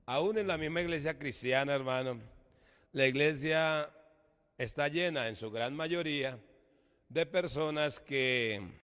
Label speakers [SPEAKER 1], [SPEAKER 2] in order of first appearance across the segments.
[SPEAKER 1] Aún en la misma iglesia cristiana, hermano, la iglesia está llena en su gran mayoría de personas que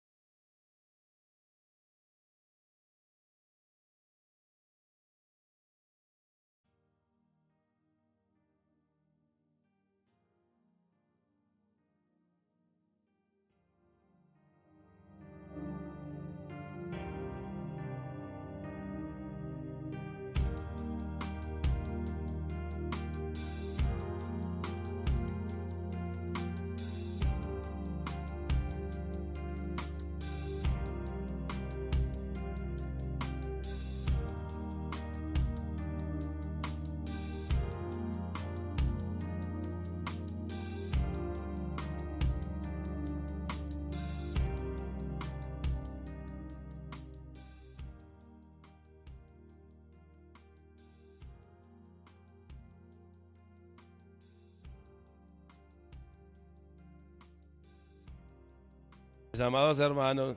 [SPEAKER 1] mis amados hermanos,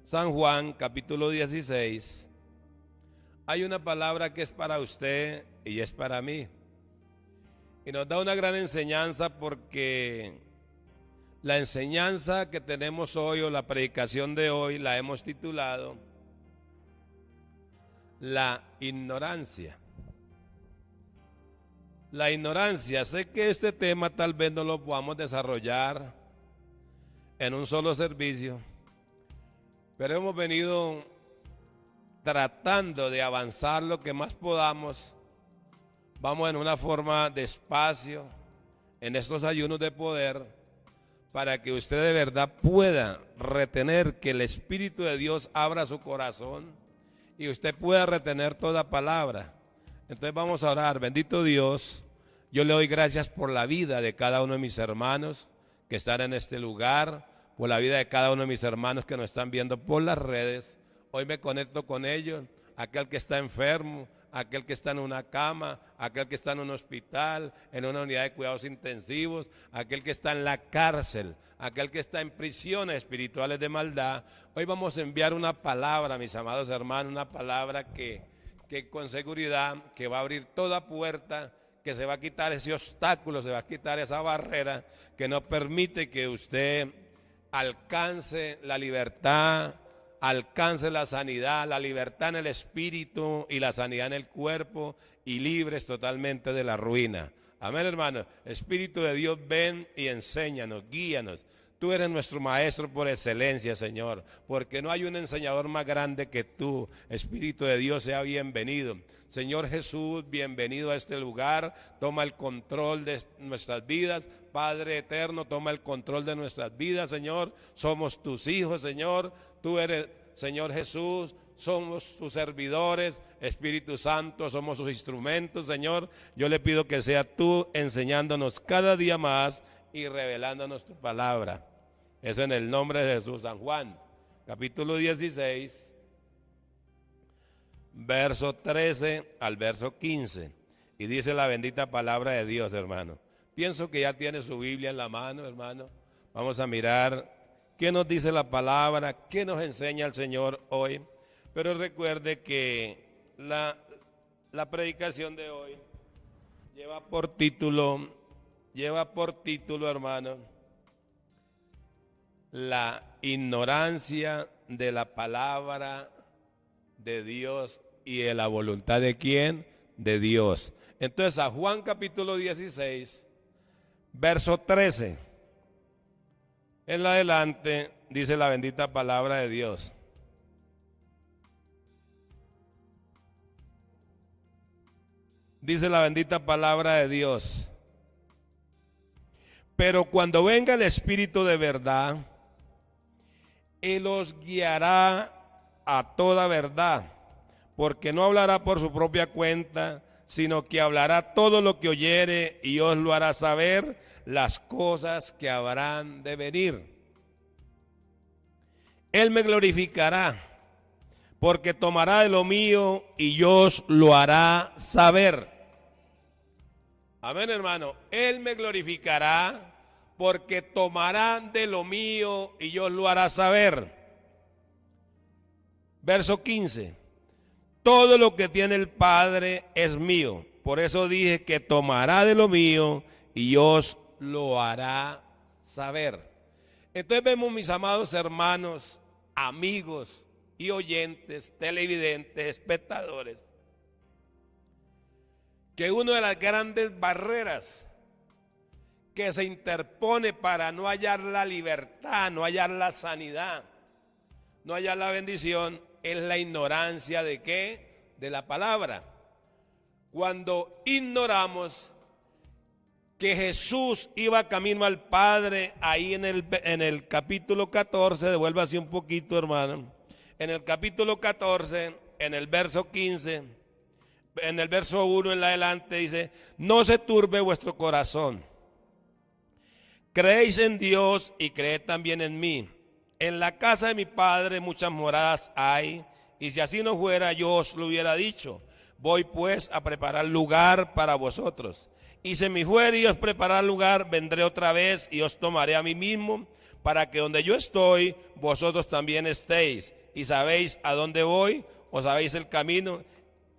[SPEAKER 1] San Juan capítulo 16, hay una palabra que es para usted y es para mí. Y nos da una gran enseñanza porque la enseñanza que tenemos hoy o la predicación de hoy la hemos titulado La ignorancia. La ignorancia, sé que este tema tal vez no lo podamos desarrollar en un solo servicio, pero hemos venido tratando de avanzar lo que más podamos. Vamos en una forma despacio en estos ayunos de poder para que usted de verdad pueda retener, que el Espíritu de Dios abra su corazón y usted pueda retener toda palabra. Entonces vamos a orar. Bendito Dios, yo le doy gracias por la vida de cada uno de mis hermanos que están en este lugar, por la vida de cada uno de mis hermanos que nos están viendo por las redes. Hoy me conecto con ellos, aquel que está enfermo, aquel que está en una cama, aquel que está en un hospital, en una unidad de cuidados intensivos, aquel que está en la cárcel, aquel que está en prisiones espirituales de maldad. Hoy vamos a enviar una palabra, mis amados hermanos, una palabra que con seguridad que va a abrir toda puerta, que se va a quitar ese obstáculo, se va a quitar esa barrera que no permite que usted alcance la libertad, alcance la sanidad, la libertad en el espíritu y la sanidad en el cuerpo, y libres totalmente de la ruina. Amén, hermano. Espíritu de Dios, ven y enséñanos, guíanos. Tú eres nuestro maestro por excelencia, Señor, porque no hay un enseñador más grande que tú. Espíritu de Dios, sea bienvenido. Señor Jesús, bienvenido a este lugar. Toma el control de nuestras vidas. Padre eterno, toma el control de nuestras vidas, Señor. Somos tus hijos, Señor. Tú eres, Señor Jesús, somos tus servidores. Espíritu Santo, somos sus instrumentos, Señor. Yo le pido que sea tú enseñándonos cada día más y revelándonos tu palabra. Es en el nombre de Jesús. San Juan, capítulo 16, verso 13 al verso 15. Y dice la bendita palabra de Dios, hermano. Pienso que ya tiene su Biblia en la mano, hermano. Vamos a mirar qué nos dice la palabra, qué nos enseña el Señor hoy. Pero recuerde que la predicación de hoy lleva por título, hermano, la ignorancia de la palabra de Dios y de la voluntad de ¿quién? De Dios. Entonces a Juan capítulo 16, verso 13, en adelante dice la bendita palabra de Dios. Dice la bendita palabra de Dios: pero cuando venga el Espíritu de verdad, Él os guiará a toda verdad, porque no hablará por su propia cuenta, sino que hablará todo lo que oyere y os lo hará saber las cosas que habrán de venir. Él me glorificará, porque tomará de lo mío y yo os lo hará saber. Amén, hermano. Él me glorificará, porque tomarán de lo mío y yo lo hará saber. Verso 15. Todo lo que tiene el Padre es mío. Por eso dije que tomará de lo mío y os lo hará saber. Entonces vemos, mis amados hermanos, amigos y oyentes, televidentes, espectadores, que una de las grandes barreras que se interpone para no hallar la libertad, no hallar la sanidad, no hallar la bendición, es la ignorancia ¿de qué? De la palabra. Cuando ignoramos que Jesús iba camino al Padre, ahí en el capítulo 14, devuélvase un poquito, hermano, en el capítulo 14, en el verso 15, en el verso 1 en adelante dice, no se turbe vuestro corazón, creéis en Dios y creed también en mí. En la casa de mi Padre muchas moradas hay, y si así no fuera, yo os lo hubiera dicho. Voy pues a preparar lugar para vosotros. Y si me fuere y os preparar lugar, vendré otra vez y os tomaré a mí mismo, para que donde yo estoy, vosotros también estéis. Y sabéis a dónde voy, o sabéis el camino.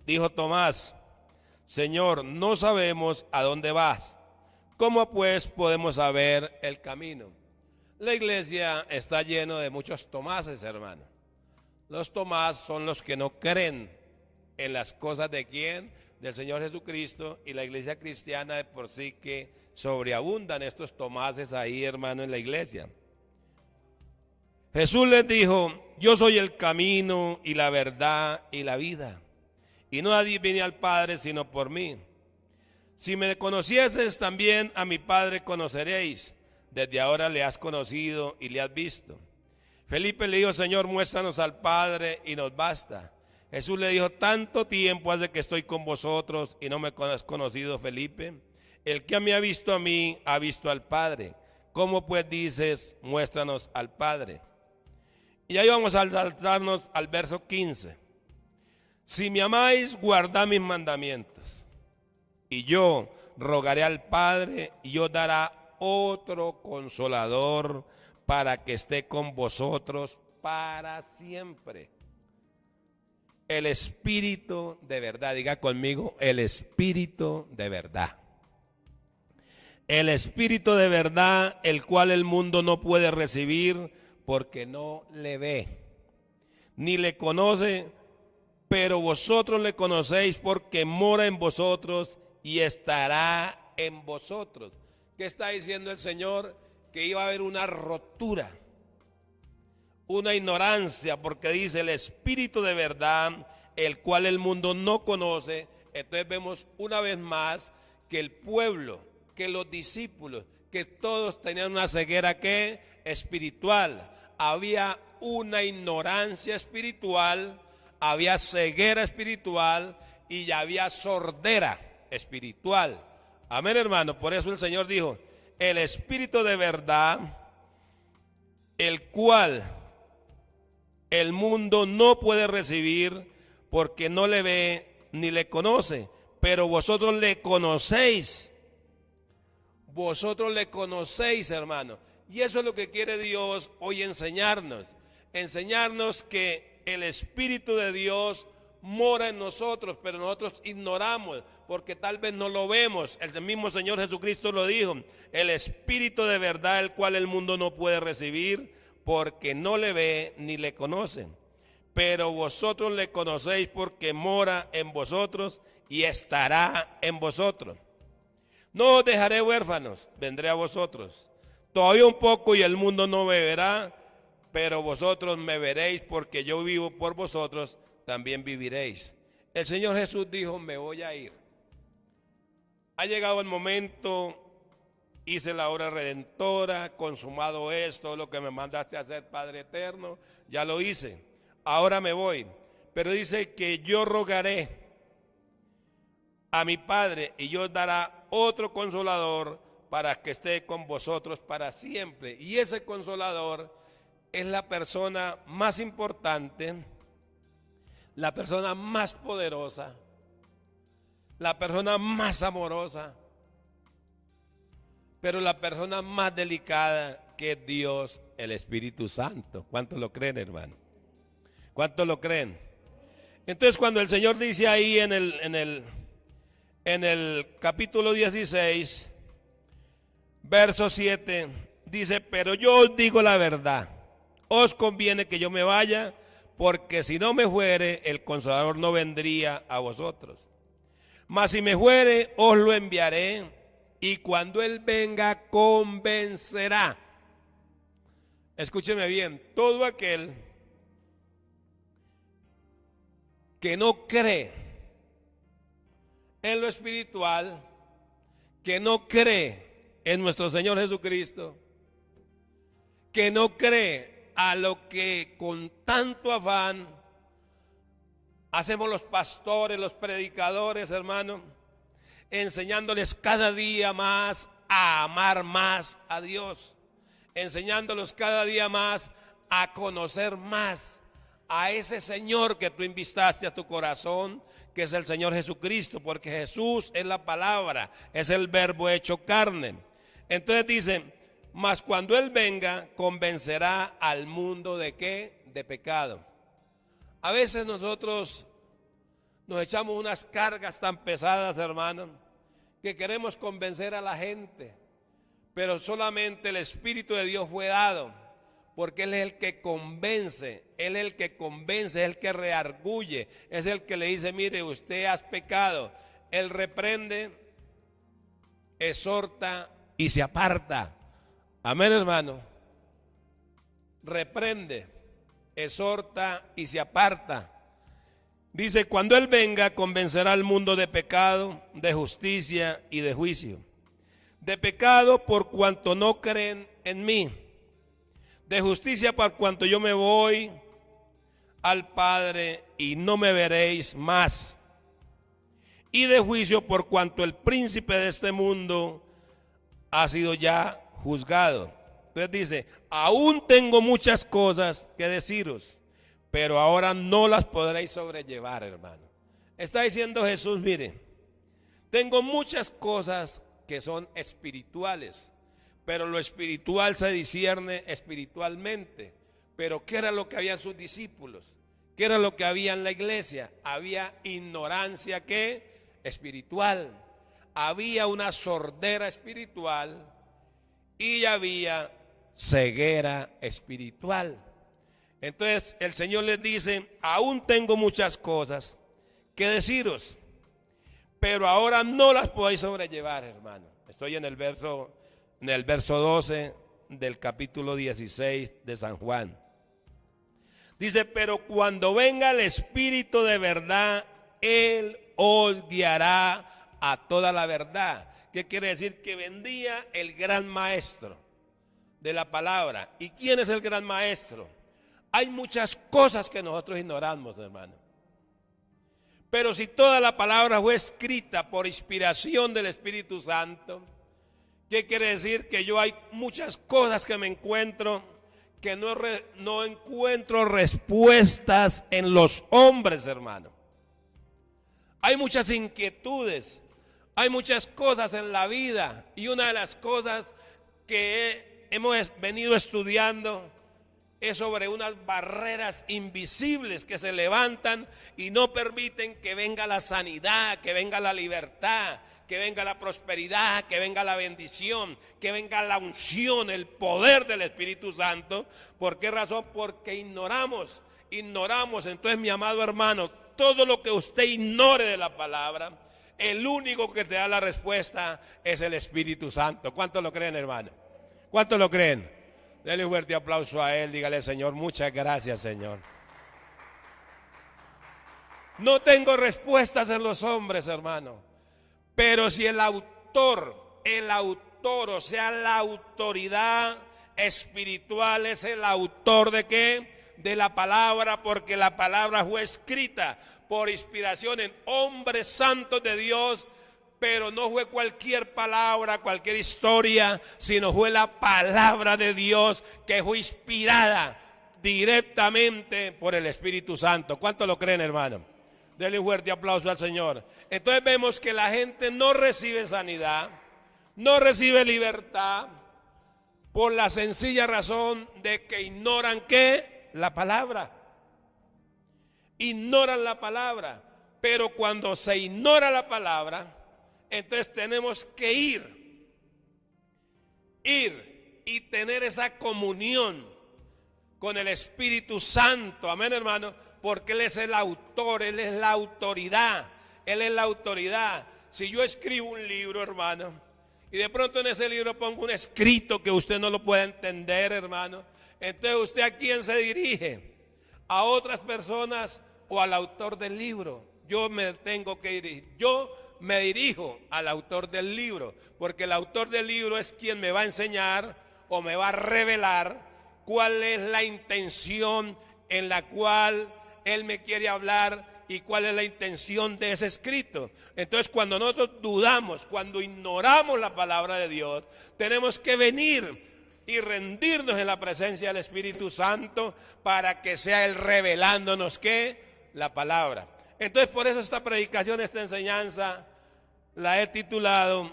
[SPEAKER 1] Dijo Tomás, Señor, no sabemos a dónde vas. ¿Cómo pues podemos saber el camino? La iglesia está llena de muchos Tomases, hermano. Los Tomás son los que no creen en las cosas de quién, del Señor Jesucristo, y la iglesia cristiana de por sí que sobreabundan estos Tomases ahí, hermano, en la iglesia. Jesús les dijo, yo soy el camino y la verdad y la vida, y no nadie viene al Padre sino por mí. Si me conocieses, también a mi Padre conoceréis. Desde ahora le has conocido y le has visto. Felipe le dijo, Señor, muéstranos al Padre y nos basta. Jesús le dijo, tanto tiempo hace que estoy con vosotros y no me has conocido, Felipe. El que me ha visto a mí, ha visto al Padre. ¿Cómo pues dices, muéstranos al Padre? Y ahí vamos a saltarnos al verso 15. Si me amáis, guardad mis mandamientos. Y yo rogaré al Padre y os dará otro consolador para que esté con vosotros para siempre. El Espíritu de verdad, diga conmigo, el Espíritu de verdad. El Espíritu de verdad, el cual el mundo no puede recibir porque no le ve, ni le conoce, pero vosotros le conocéis porque mora en vosotros y estará en vosotros. ¿Qué está diciendo el Señor? Que iba a haber una rotura, una ignorancia, porque dice el Espíritu de verdad, el cual el mundo no conoce. Entonces vemos una vez más que el pueblo, que los discípulos, que todos tenían una ceguera ¿qué? Espiritual. Había una ignorancia espiritual, había ceguera espiritual y ya había sordera espiritual. Amén, hermano. Por eso el Señor dijo, el Espíritu de verdad, el cual el mundo no puede recibir porque no le ve ni le conoce, pero vosotros le conocéis. Vosotros le conocéis, hermano. Y eso es lo que quiere Dios hoy enseñarnos. Enseñarnos que el Espíritu de Dios mora en nosotros, pero nosotros ignoramos, porque tal vez no lo vemos. El mismo Señor Jesucristo lo dijo, el Espíritu de verdad, el cual el mundo no puede recibir, porque no le ve ni le conoce. Pero vosotros le conocéis porque mora en vosotros y estará en vosotros. No os dejaré huérfanos, vendré a vosotros. Todavía un poco y el mundo no me verá, pero vosotros me veréis porque yo vivo por vosotros, también viviréis. El Señor Jesús dijo, me voy a ir. Ha llegado el momento, hice la obra redentora, consumado esto, lo que me mandaste a hacer, Padre eterno, ya lo hice. Ahora me voy. Pero dice que yo rogaré a mi Padre y yo dará otro consolador para que esté con vosotros para siempre. Y ese consolador es la persona más importante, la persona más poderosa, la persona más amorosa, pero la persona más delicada que es Dios, el Espíritu Santo. ¿Cuántos lo creen, hermano? ¿Cuántos lo creen? Entonces cuando el Señor dice ahí en el capítulo 16, verso 7, dice, pero yo os digo la verdad, os conviene que yo me vaya, porque si no me fuere, el Consolador no vendría a vosotros. Mas si me fuere, os lo enviaré, y cuando Él venga, convencerá. Escúcheme bien, todo aquel que no cree en lo espiritual, que no cree en nuestro Señor Jesucristo, que no cree a lo que con tanto afán hacemos los pastores, los predicadores, hermano, enseñándoles cada día más a amar más a Dios, enseñándolos cada día más a conocer más a ese Señor que tú invitaste a tu corazón, que es el Señor Jesucristo, porque Jesús es la palabra, es el verbo hecho carne. Entonces dice, mas cuando Él venga, convencerá al mundo ¿de qué? De pecado. A veces nosotros nos echamos unas cargas tan pesadas, hermano, que queremos convencer a la gente, pero solamente el Espíritu de Dios fue dado, porque Él es el que convence, Él es el que convence, es el que rearguye, es el que le dice, mire, usted ha pecado. Él reprende, exhorta y se aparta. Amén, hermano. Reprende, exhorta y se aparta. Dice, cuando Él venga, convencerá al mundo de pecado, de justicia y de juicio. De pecado por cuanto no creen en mí. De justicia por cuanto yo me voy al Padre y no me veréis más. Y de juicio por cuanto el príncipe de este mundo ha sido ya juzgado. Entonces dice, aún tengo muchas cosas que deciros, pero ahora no las podréis sobrellevar, hermano. Está diciendo Jesús, mire, tengo muchas cosas que son espirituales, pero lo espiritual se discierne espiritualmente. Pero ¿qué era lo que había en sus discípulos? ¿Qué era lo que había en la iglesia? Había ignorancia ¿qué? Espiritual. Había una sordera espiritual y había ceguera espiritual. Entonces el Señor les dice, aún tengo muchas cosas que deciros, pero ahora no las podéis sobrellevar, hermano. Estoy en el verso 12 del capítulo 16 de San Juan. Dice, pero cuando venga el Espíritu de verdad, Él os guiará a toda la verdad. ¿Qué quiere decir? Que vendría el gran maestro de la palabra. ¿Y quién es el gran maestro? Hay muchas cosas que nosotros ignoramos, hermano. Pero si toda la palabra fue escrita por inspiración del Espíritu Santo, ¿qué quiere decir? Que yo hay muchas cosas que me encuentro, que no encuentro respuestas en los hombres, hermano. Hay muchas inquietudes, hay muchas cosas en la vida, y una de las cosas que hemos venido estudiando es sobre unas barreras invisibles que se levantan y no permiten que venga la sanidad, que venga la libertad, que venga la prosperidad, que venga la bendición, que venga la unción, el poder del Espíritu Santo. ¿Por qué razón? Porque ignoramos. Entonces, mi amado hermano, todo lo que usted ignore de la palabra, el único que te da la respuesta es el Espíritu Santo. ¿Cuántos lo creen, hermano? ¿Cuántos lo creen? Dele un fuerte aplauso a Él, dígale, Señor, muchas gracias, Señor. No tengo respuestas en los hombres, hermano. Pero si el autor, o sea, la autoridad espiritual es el autor ¿de qué? De la palabra, porque la palabra fue escrita por inspiración en hombres santos de Dios, pero no fue cualquier palabra, cualquier historia, sino fue la palabra de Dios que fue inspirada directamente por el Espíritu Santo. ¿Cuántos lo creen, hermano? Denle un fuerte aplauso al Señor. Entonces vemos que la gente no recibe sanidad, no recibe libertad, por la sencilla razón de que ignoran ¿qué? La palabra. ignoran la palabra. Pero cuando se ignora la palabra, entonces tenemos que ir y tener esa comunión con el Espíritu Santo. Amén, hermano, porque Él es el autor, Él es la autoridad, Él es la autoridad. Si yo escribo un libro, hermano, y de pronto en ese libro pongo un escrito que usted no lo pueda entender, hermano, entonces usted ¿a quién se dirige? ¿A otras personas o al autor del libro? Yo me tengo que dirigir. Yo me dirijo al autor del libro, porque el autor del libro es quien me va a enseñar o me va a revelar cuál es la intención en la cual él me quiere hablar y cuál es la intención de ese escrito. Entonces, cuando nosotros dudamos, cuando ignoramos la palabra de Dios, tenemos que venir y rendirnos en la presencia del Espíritu Santo para que sea Él revelándonos ¿qué? La palabra. Entonces, por eso esta predicación, esta enseñanza, la he titulado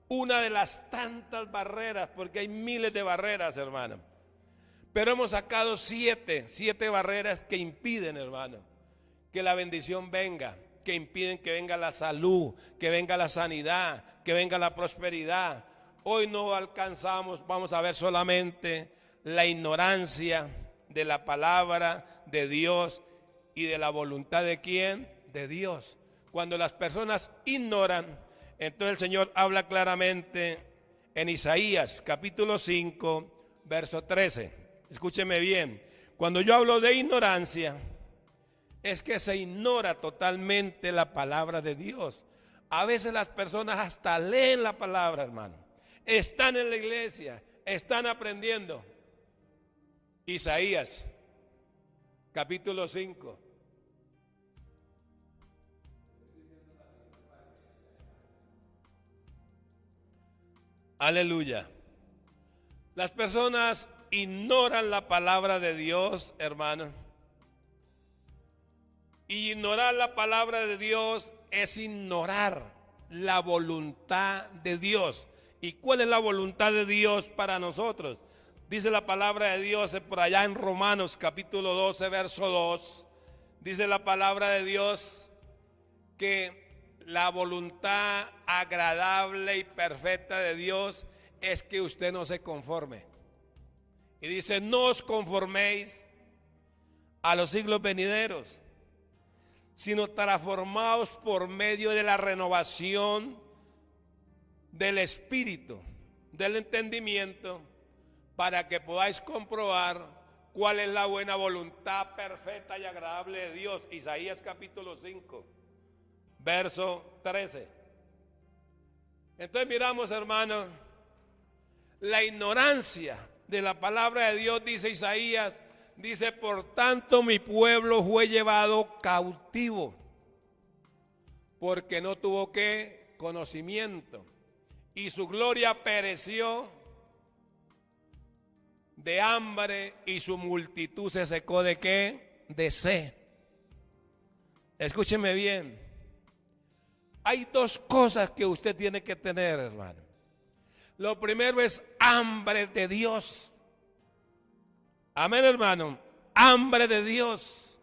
[SPEAKER 1] una de las tantas barreras, porque hay miles de barreras, hermano. Pero hemos sacado siete barreras que impiden, hermano, que la bendición venga, que impiden que venga la salud, que venga la sanidad, que venga la prosperidad. Hoy no alcanzamos, vamos a ver solamente la ignorancia de la palabra de Dios y de la voluntad de ¿quién? De Dios. Cuando las personas ignoran, entonces el Señor habla claramente en Isaías capítulo 5, verso 13. Escúcheme bien, cuando yo hablo de ignorancia, es que se ignora totalmente la palabra de Dios. A veces las personas hasta leen la palabra, hermano. Están en la iglesia, están aprendiendo. Isaías, capítulo 5. Aleluya. Las personas ignoran la palabra de Dios, hermano. Y ignorar la palabra de Dios es ignorar la voluntad de Dios. ¿Y cuál es la voluntad de Dios para nosotros? Dice la palabra de Dios por allá en Romanos capítulo 12, verso 2. Dice la palabra de Dios que la voluntad agradable y perfecta de Dios es que usted no se conforme. Y dice, no os conforméis a los siglos venideros, sino transformaos por medio de la renovación del espíritu, del entendimiento, para que podáis comprobar cuál es la buena voluntad perfecta y agradable de Dios. Isaías capítulo 5, verso 13. Entonces miramos, hermanos, la ignorancia de la palabra de Dios. Dice Isaías, dice, por tanto mi pueblo fue llevado cautivo, porque no tuvo ¿qué? Conocimiento, y su gloria pereció de hambre, y su multitud se secó ¿de qué? De sed. Escúcheme bien, hay dos cosas que usted tiene que tener, hermano. Lo primero es hambre de Dios. Amén, hermano. Hambre de Dios.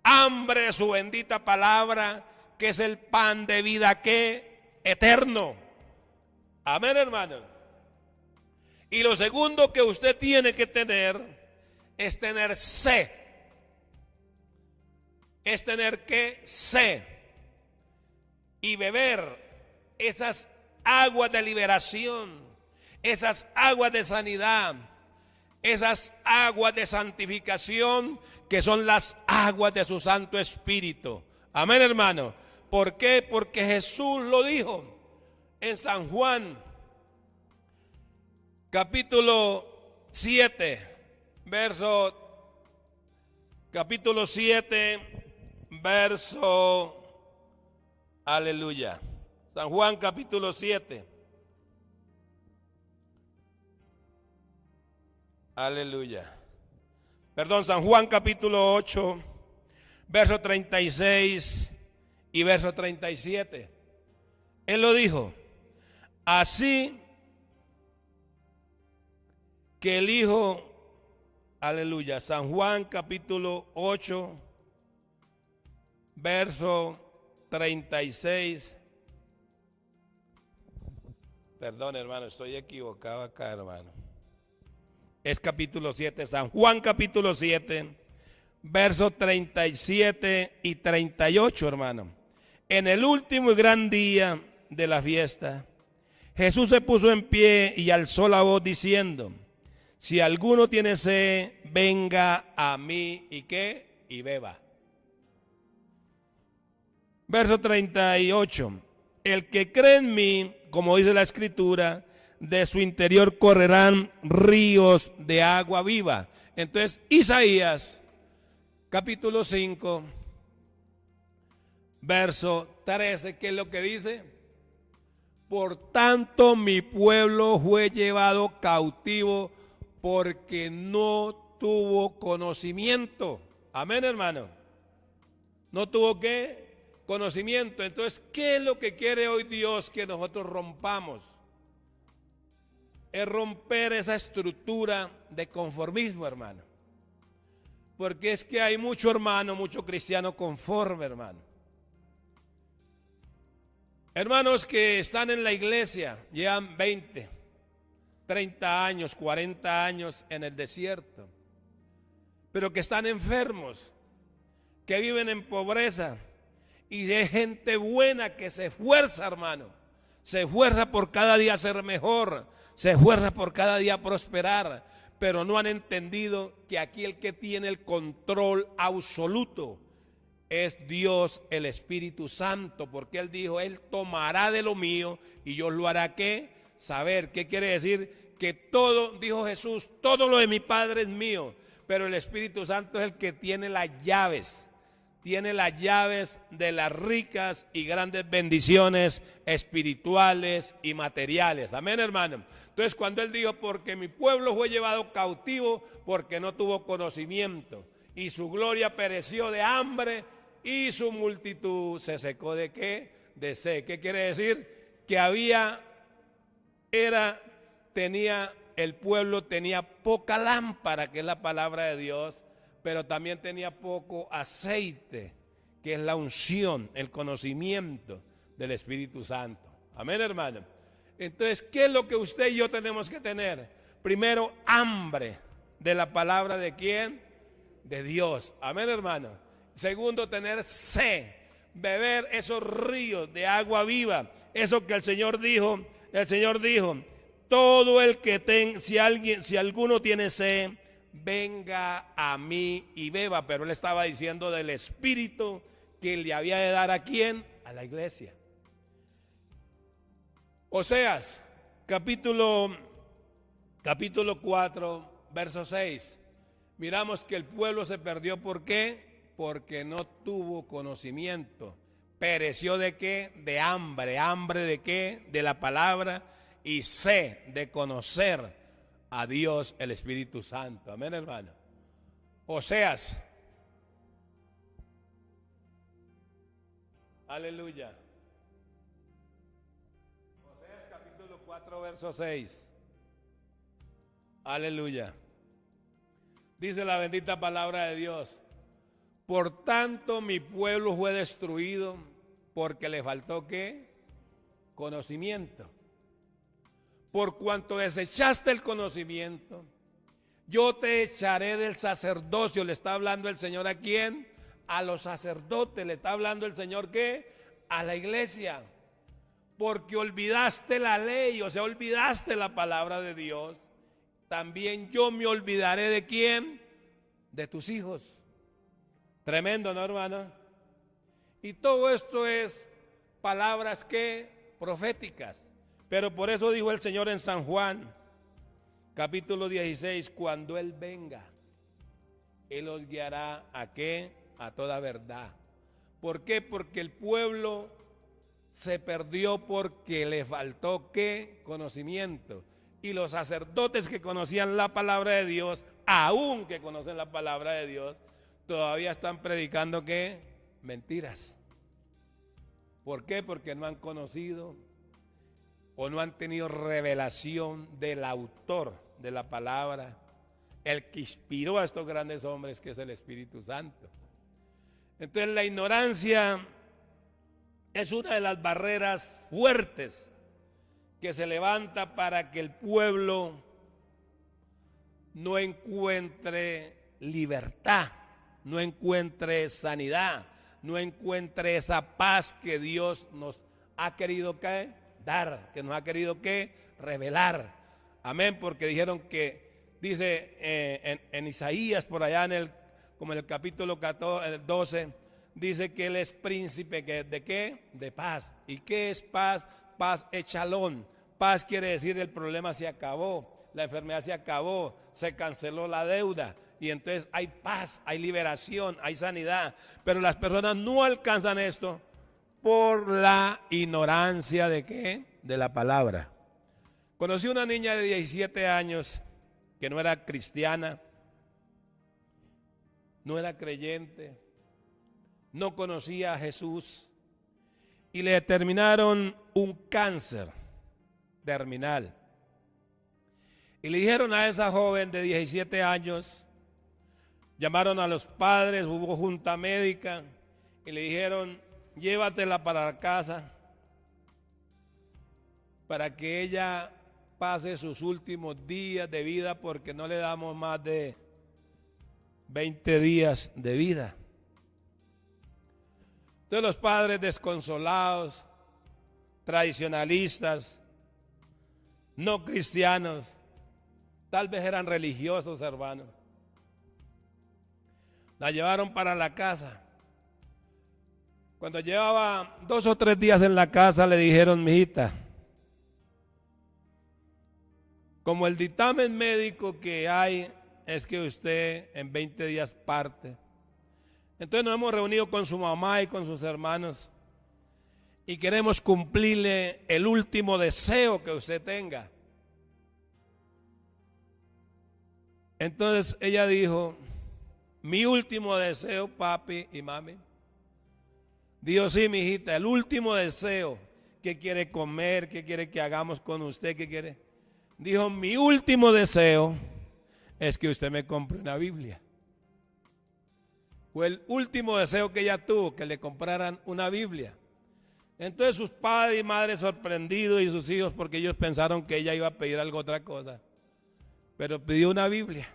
[SPEAKER 1] Hambre de su bendita palabra, que es el pan de vida ¿qué? Eterno. Amén, hermano. Y lo segundo que usted tiene que tener es tener sed. Es tener ¿qué? Sed. Y beber esas aguas de liberación, esas aguas de sanidad, esas aguas de santificación, que son las aguas de su Santo Espíritu. Amén, hermano. ¿Por qué? Porque Jesús lo dijo en San Juan, capítulo 7, verso, aleluya. San Juan capítulo 7. Aleluya. Perdón, San Juan capítulo 8, verso 36 y verso 37. Él lo dijo, así que el Hijo, aleluya, San Juan capítulo 8, verso 36. Perdón, hermano, estoy equivocado acá, hermano. Es capítulo 7, San Juan capítulo 7, versos 37 y 38, hermano. En el último y gran día de la fiesta, Jesús se puso en pie y alzó la voz diciendo: si alguno tiene sed, venga a mí y ¿qué? Y beba. Verso 38. El que cree en mí, como dice la Escritura, de su interior correrán ríos de agua viva. Entonces, Isaías, capítulo 5, verso 13, ¿qué es lo que dice? Por tanto, mi pueblo fue llevado cautivo porque no tuvo conocimiento. Amén, hermano. ¿No tuvo qué? Conocimiento. Entonces, ¿qué es lo que quiere hoy Dios que nosotros rompamos? Es romper esa estructura de conformismo, hermano. Porque es que hay mucho hermano, mucho cristiano conforme, hermano. Hermanos que están en la iglesia, llevan 20, 30 años, 40 años en el desierto, pero que están enfermos, que viven en pobreza, y hay gente buena que se esfuerza, hermano, se esfuerza por cada día ser mejor, se esfuerza por cada día prosperar, pero no han entendido que aquí el que tiene el control absoluto es Dios, el Espíritu Santo, porque Él dijo, Él tomará de lo mío y yo lo hará, ¿qué? Saber. ¿Qué quiere decir? Que todo, dijo Jesús, todo lo de mi Padre es mío, pero el Espíritu Santo es el que tiene las llaves de las ricas y grandes bendiciones espirituales y materiales. Amén, hermano. Entonces, cuando Él dijo, porque mi pueblo fue llevado cautivo porque no tuvo conocimiento, y su gloria pereció de hambre, y su multitud se secó ¿de qué? De sed. ¿Qué quiere decir? Que el pueblo tenía poca lámpara, que es la palabra de Dios, pero también tenía poco aceite, que es la unción, el conocimiento del Espíritu Santo. Amén, hermano. Entonces, ¿qué es lo que usted y yo tenemos que tener? Primero, hambre de la palabra de ¿quién? De Dios. Amén, hermano. Segundo, tener sed, beber esos ríos de agua viva. Eso que el Señor dijo, todo el que si alguno tiene sed, venga a mí y beba. Pero Él estaba diciendo del Espíritu que le había de dar ¿a quién? A la iglesia. Oseas, capítulo 4, verso 6. Miramos que el pueblo se perdió, ¿por qué? Porque no tuvo conocimiento. Pereció ¿de qué? De hambre. ¿Hambre de qué? De la palabra, y sed de conocer a Dios, el Espíritu Santo. Amén, hermano. Oseas. Aleluya. Oseas capítulo 4, verso 6. Aleluya. Dice la bendita palabra de Dios. Por tanto, mi pueblo fue destruido porque le faltó ¿qué? Conocimiento. Por cuanto desechaste el conocimiento, yo te echaré del sacerdocio. Le está hablando el Señor ¿a quién? A los sacerdotes. Le está hablando el Señor ¿qué? A la iglesia. Porque olvidaste la ley, o sea, olvidaste la palabra de Dios. También yo me olvidaré ¿de quién? De tus hijos. Tremendo, ¿no, hermano? Y todo esto es palabras que proféticas. Pero por eso dijo el Señor en San Juan, capítulo 16, cuando Él venga, Él os guiará ¿a qué? A toda verdad. ¿Por qué? Porque el pueblo se perdió porque le faltó ¿qué? Conocimiento. Y los sacerdotes que conocían la palabra de Dios, aún que conocen la palabra de Dios, todavía están predicando ¿qué? Mentiras. ¿Por qué? Porque no han conocido o no han tenido revelación del autor de la palabra, el que inspiró a estos grandes hombres, que es el Espíritu Santo. Entonces la ignorancia es una de las barreras fuertes que se levanta para que el pueblo no encuentre libertad, no encuentre sanidad, no encuentre esa paz que Dios nos ha querido dar, que nos ha querido revelar. Amén, porque dijeron que, dice en Isaías, por allá como en el capítulo 12, dice que Él es príncipe, ¿de qué? De paz. ¿Y qué es paz? Paz es shalom. Paz quiere decir el problema se acabó, la enfermedad se acabó, se canceló la deuda. Y entonces hay paz, hay liberación, hay sanidad. Pero las personas no alcanzan esto por la ignorancia ¿de qué? De la palabra. Conocí una niña de 17 años que no era cristiana, no era creyente, no conocía a Jesús y le determinaron un cáncer terminal. Y le dijeron a esa joven de 17 años, llamaron a los padres, hubo junta médica y le dijeron, llévatela para la casa para que ella pase sus últimos días de vida porque no le damos más de 20 días de vida. Entonces los padres desconsolados, tradicionalistas, no cristianos, tal vez eran religiosos, hermanos, la llevaron para la casa. Cuando llevaba 2 o 3 días en la casa le dijeron, mijita, como el dictamen médico que hay es que usted en 20 días parte. Entonces nos hemos reunido con su mamá y con sus hermanos y queremos cumplirle el último deseo que usted tenga. Entonces ella dijo, mi último deseo, papi y mami. Dijo, sí, mi hijita, el último deseo. ¿Qué quiere comer? ¿Qué quiere que hagamos con usted? ¿Qué quiere? Dijo, mi último deseo es que usted me compre una Biblia. Fue el último deseo que ella tuvo, que le compraran una Biblia. Entonces sus padres y madres sorprendidos y sus hijos porque ellos pensaron que ella iba a pedir algo otra cosa. Pero pidió una Biblia.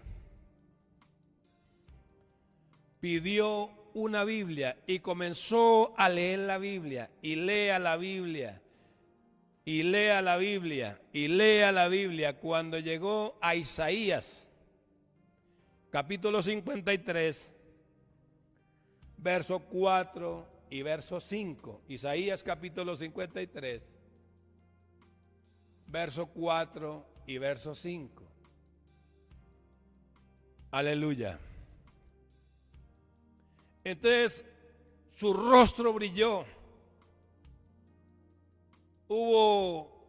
[SPEAKER 1] Pidió una Biblia y comenzó a leer la Biblia y lea la Biblia y lea la Biblia y lea la Biblia. Cuando llegó a Isaías, capítulo 53, verso 4 y verso 5. Isaías capítulo 53, verso 4 y verso 5. Aleluya. Entonces su rostro brilló. Hubo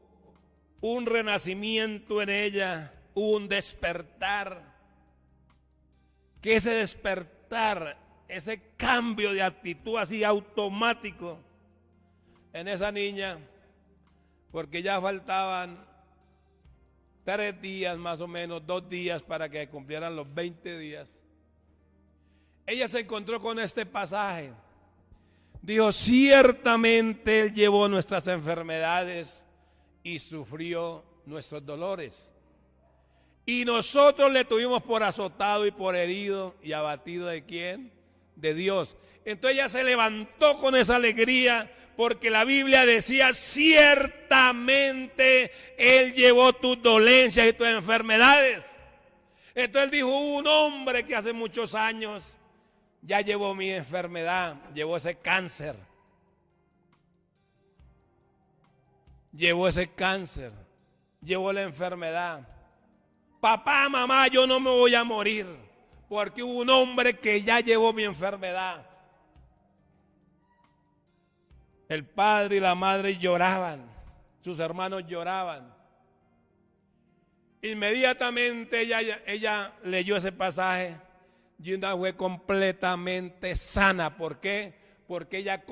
[SPEAKER 1] un renacimiento en ella, hubo un despertar. Que ese despertar, ese cambio de actitud así automático en esa niña, porque ya faltaban 3 días más o menos, 2 días para que cumplieran los 20 días. Ella se encontró con este pasaje. Dijo, ciertamente Él llevó nuestras enfermedades y sufrió nuestros dolores. Y nosotros le tuvimos por azotado y por herido y abatido ¿de quién? De Dios. Entonces ella se levantó con esa alegría porque la Biblia decía, ciertamente Él llevó tus dolencias y tus enfermedades. Entonces él dijo, un hombre que hace muchos años ya llevó mi enfermedad, llevó ese cáncer. Llevó ese cáncer, llevó la enfermedad. Papá, mamá, yo no me voy a morir, porque hubo un hombre que ya llevó mi enfermedad. El padre y la madre lloraban, sus hermanos lloraban. Inmediatamente ella leyó ese pasaje y una fue completamente sana. ¿Por qué? Porque ella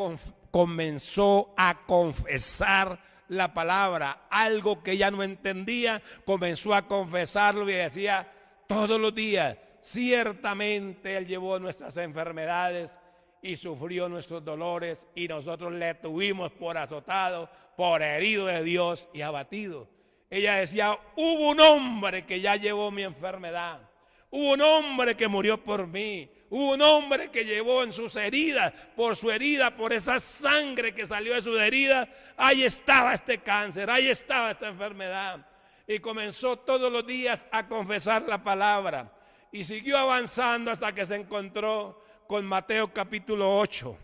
[SPEAKER 1] comenzó a confesar la palabra, algo que ella no entendía, comenzó a confesarlo y decía todos los días, ciertamente Él llevó nuestras enfermedades y sufrió nuestros dolores y nosotros le tuvimos por azotado, por herido de Dios y abatido. Ella decía, hubo un hombre que ya llevó mi enfermedad, hubo un hombre que murió por mí, hubo un hombre que llevó en sus heridas, por esa sangre que salió de sus heridas, ahí estaba este cáncer, ahí estaba esta enfermedad. Y comenzó todos los días a confesar la palabra y siguió avanzando hasta que se encontró con Mateo capítulo 8.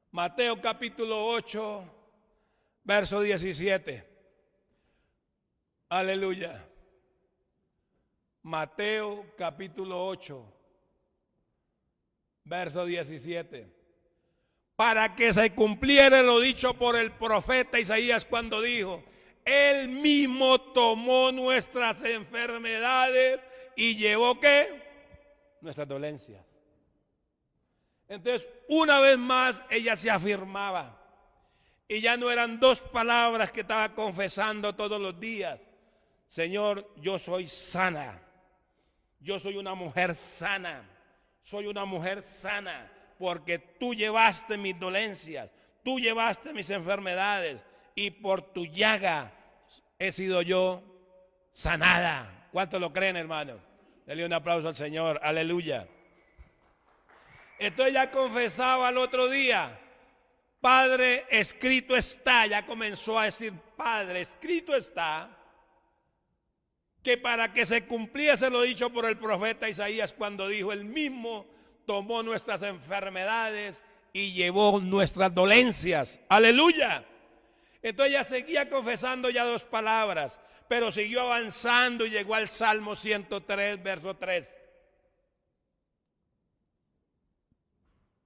[SPEAKER 1] Mateo capítulo 8, verso 17. Aleluya. Mateo capítulo 8, verso 17. Para que se cumpliera lo dicho por el profeta Isaías cuando dijo, Él mismo tomó nuestras enfermedades y llevó ¿qué? Nuestras dolencias. Entonces, una vez más, ella se afirmaba. Y ya no eran dos palabras que estaba confesando todos los días. Señor, yo soy sana. Yo soy una mujer sana. Soy una mujer sana porque tú llevaste mis dolencias. Tú llevaste mis enfermedades. Y por tu llaga he sido yo sanada. ¿Cuántos lo creen, hermano? Dele un aplauso al Señor. Aleluya. Entonces ya confesaba el otro día. Padre, escrito está. Ya comenzó a decir, Padre, escrito está. Que para que se cumpliese lo dicho por el profeta Isaías cuando dijo, Él mismo tomó nuestras enfermedades y llevó nuestras dolencias. Aleluya. Entonces ya seguía confesando ya dos palabras, pero siguió avanzando y llegó al Salmo 103, verso 3.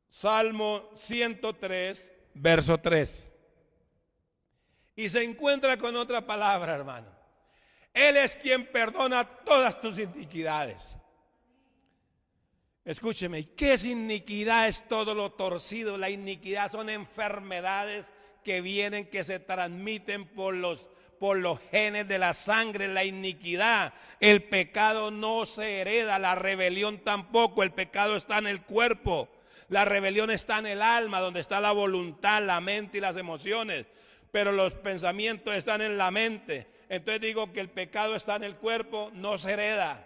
[SPEAKER 1] Salmo 103, verso 3. Y se encuentra con otra palabra, hermano. Él es quien perdona todas tus iniquidades. Escúcheme, ¿qué es iniquidad? Es todo lo torcido. La iniquidad son enfermedades que vienen, que se transmiten por los genes de la sangre. La iniquidad, el pecado no se hereda, la rebelión tampoco. El pecado está en el cuerpo, la rebelión está en el alma, donde está la voluntad, la mente y las emociones. Pero los pensamientos están en la mente. Entonces digo que el pecado está en el cuerpo, no se hereda.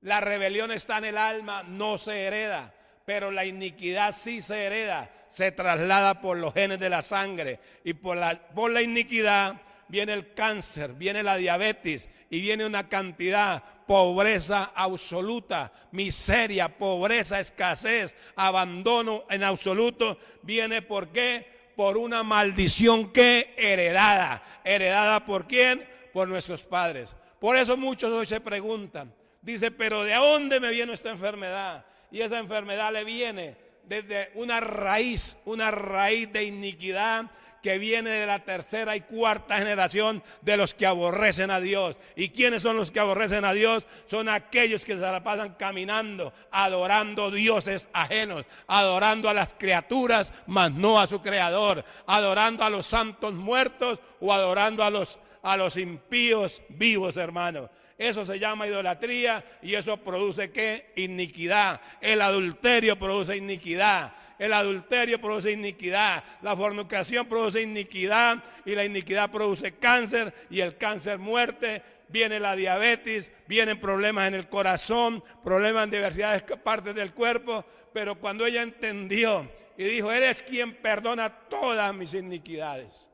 [SPEAKER 1] La rebelión está en el alma, no se hereda. Pero la iniquidad sí se hereda, se traslada por los genes de la sangre. Y por la iniquidad viene el cáncer, viene la diabetes y viene una cantidad, pobreza absoluta, miseria, pobreza, escasez, abandono en absoluto. Viene ¿por qué? Por una maldición que heredada. ¿Heredada por quién? Por nuestros padres. Por eso muchos hoy se preguntan, dice, pero ¿de dónde me viene esta enfermedad? Y esa enfermedad le viene desde una raíz de iniquidad que viene de la tercera y cuarta generación de los que aborrecen a Dios. ¿Y quiénes son los que aborrecen a Dios? Son aquellos que se la pasan caminando, adorando dioses ajenos, adorando a las criaturas, mas no a su creador, adorando a los santos muertos o adorando a los impíos vivos, hermanos. Eso se llama idolatría y eso produce ¿qué? Iniquidad. El adulterio produce iniquidad. El adulterio produce iniquidad, la fornicación produce iniquidad y la iniquidad produce cáncer y el cáncer muerte, viene la diabetes, vienen problemas en el corazón, problemas en diversidades partes del cuerpo, pero cuando ella entendió y dijo, Él es quien perdona todas mis iniquidades.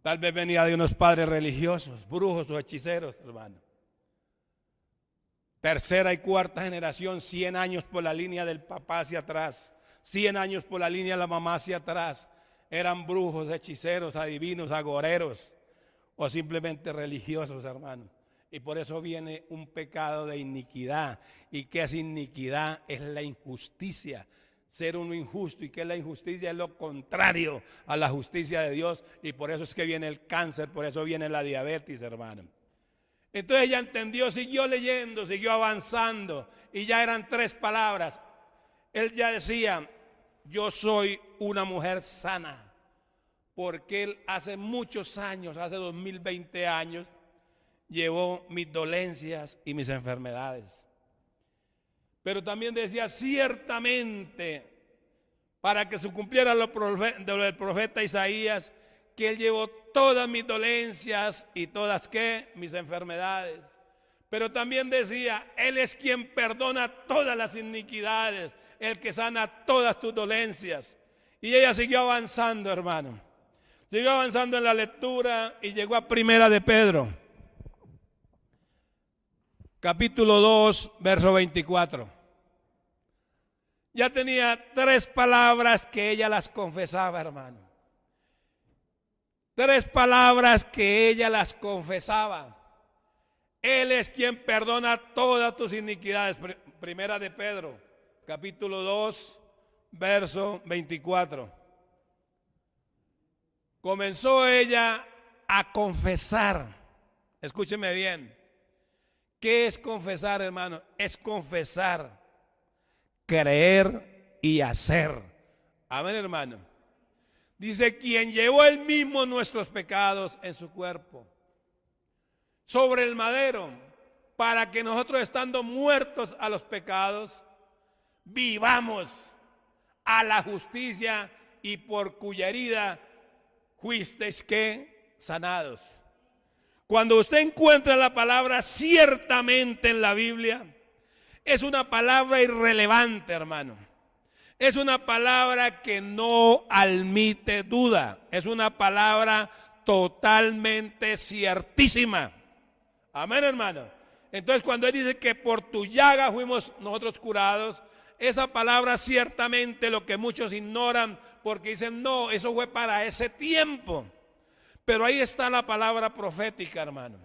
[SPEAKER 1] Tal vez venía de unos padres religiosos, brujos o hechiceros, hermano. Tercera y cuarta generación, 100 años por la línea del papá hacia atrás, 100 años por la línea de la mamá hacia atrás. Eran brujos, hechiceros, adivinos, agoreros o simplemente religiosos, hermano. Y por eso viene un pecado de iniquidad. ¿Y qué es iniquidad? Es la injusticia. Ser uno injusto. ¿Y qué es la injusticia? Es lo contrario a la justicia de Dios. Y por eso es que viene el cáncer, por eso viene la diabetes, hermano. Entonces ella entendió, siguió leyendo, siguió avanzando y ya eran 3 palabras. Él ya decía, yo soy una mujer sana, porque él hace muchos años, hace 2020 años, llevó mis dolencias y mis enfermedades. Pero también decía ciertamente, para que se cumpliera lo del profeta Isaías, que Él llevó todas mis dolencias y todas, ¿qué? Mis enfermedades. Pero también decía, Él es quien perdona todas las iniquidades, el que sana todas tus dolencias. Y ella siguió avanzando, hermano. Siguió avanzando en la lectura y llegó a Primera de Pedro, capítulo 2, verso 24. Ya tenía 3 palabras que ella las confesaba, hermano. 3 palabras que ella las confesaba. Él es quien perdona todas tus iniquidades. Primera de Pedro, capítulo 2, verso 24. Comenzó ella a confesar. Escúcheme bien. ¿Qué es confesar, hermano? Es confesar, creer y hacer. Amén, hermano. Dice, quien llevó él mismo nuestros pecados en su cuerpo sobre el madero, para que nosotros, estando muertos a los pecados, vivamos a la justicia, y por cuya herida fuisteis, ¿qué? Sanados. Cuando usted encuentra la palabra ciertamente en la Biblia, es una palabra irrelevante, hermano. Es una palabra que no admite duda. Es una palabra totalmente ciertísima. Amén, hermano. Entonces, cuando Él dice que por tu llaga fuimos nosotros curados, esa palabra ciertamente, lo que muchos ignoran, porque dicen, no, eso fue para ese tiempo. Pero ahí está la palabra profética, hermano.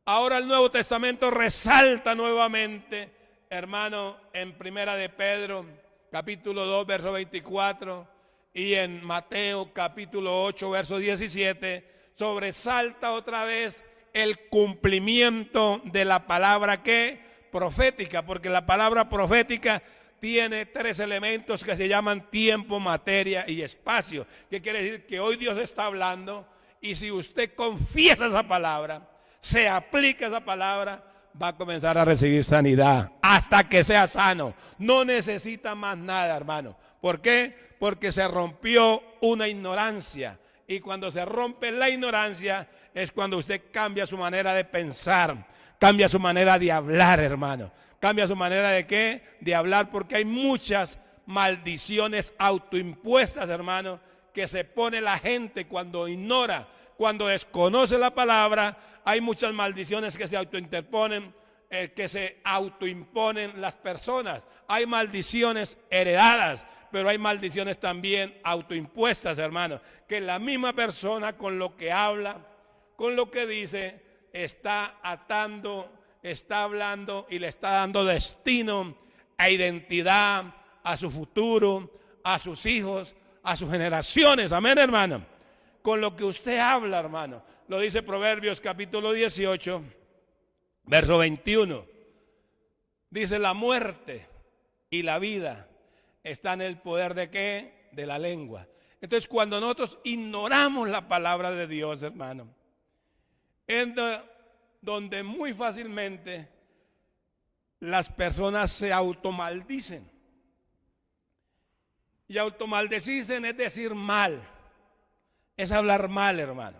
[SPEAKER 1] Ahora el Nuevo Testamento resalta nuevamente, hermano, en Primera de Pedro, capítulo 2, verso 24, y en Mateo, capítulo 8, verso 17, sobresalta otra vez el cumplimiento de la palabra, ¿qué? Profética, porque la palabra profética tiene 3 elementos que se llaman tiempo, materia y espacio. ¿Qué quiere decir? Que hoy Dios está hablando, y si usted confiesa esa palabra, se aplica esa palabra, va a comenzar a recibir sanidad hasta que sea sano. No necesita más nada, hermano. ¿Por qué? Porque se rompió una ignorancia. Y cuando se rompe la ignorancia es cuando usted cambia su manera de pensar, cambia su manera de hablar, hermano. Cambia su manera de ¿qué? De hablar, porque hay muchas maldiciones autoimpuestas, hermano, que se pone la gente cuando ignora, cuando desconoce la palabra. Hay muchas maldiciones que se autointerponen, que se autoimponen las personas. Hay maldiciones heredadas, pero hay maldiciones también autoimpuestas, hermano, que la misma persona con lo que habla, con lo que dice, está atando, está hablando y le está dando destino a identidad, a su futuro, a sus hijos, a sus generaciones. Amén, hermano. Con lo que usted habla, hermano. Lo dice Proverbios capítulo 18, verso 21. Dice, la muerte y la vida están en el poder de ¿qué? De la lengua. Entonces, cuando nosotros ignoramos la palabra de Dios, hermano, es donde muy fácilmente las personas se automaldicen. Y automaldecirse es decir mal, es hablar mal, hermano.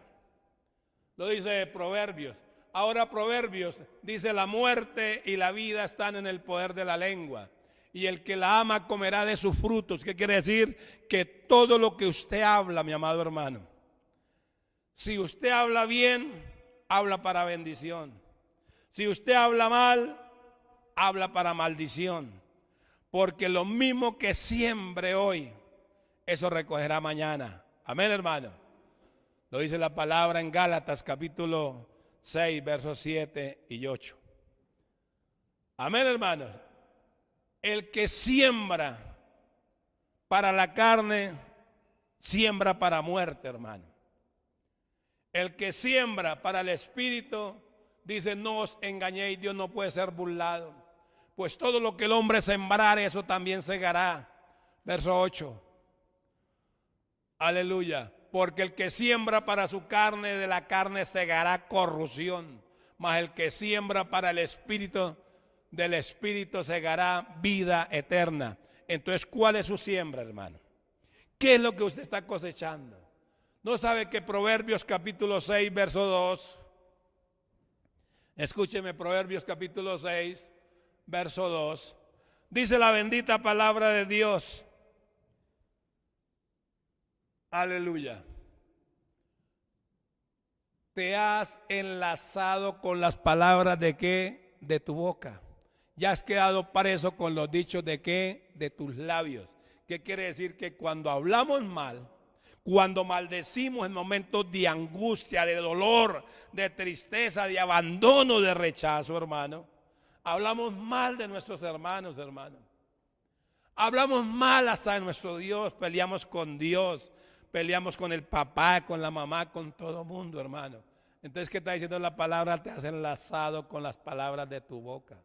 [SPEAKER 1] Lo dice Proverbios. Ahora Proverbios dice, la muerte y la vida están en el poder de la lengua, y el que la ama comerá de sus frutos. ¿Qué quiere decir? Que todo lo que usted habla, mi amado hermano, si usted habla bien, habla para bendición. Si usted habla mal, habla para maldición. Porque lo mismo que siembre hoy, eso recogerá mañana. Amén, hermano. Lo dice la palabra en Gálatas capítulo 6, versos 7 y 8. Amén, hermanos. El que siembra para la carne, siembra para muerte, hermano. El que siembra para el espíritu, dice, no os engañéis, Dios no puede ser burlado. Pues todo lo que el hombre sembrare, eso también segará. Verso 8. Aleluya. Porque el que siembra para su carne, de la carne segará corrupción. Mas el que siembra para el espíritu, del Espíritu segará vida eterna. Entonces, ¿cuál es su siembra, hermano? ¿Qué es lo que usted está cosechando? ¿No sabe que Proverbios capítulo 6, verso 2? Escúcheme, Proverbios capítulo 6, verso 2. Dice la bendita palabra de Dios. Aleluya. Te has enlazado con las palabras de qué? De tu boca. Ya has quedado preso con los dichos de qué? De tus labios. ¿Qué quiere decir? Que cuando hablamos mal, cuando maldecimos en momentos de angustia, de dolor, de tristeza, de abandono, de rechazo, hermano, hablamos mal de nuestros hermanos, hermano. Hablamos mal hasta de nuestro Dios, peleamos con Dios, peleamos con el papá, con la mamá, con todo mundo, hermano. Entonces, ¿qué está diciendo la palabra? Te has enlazado con las palabras de tu boca.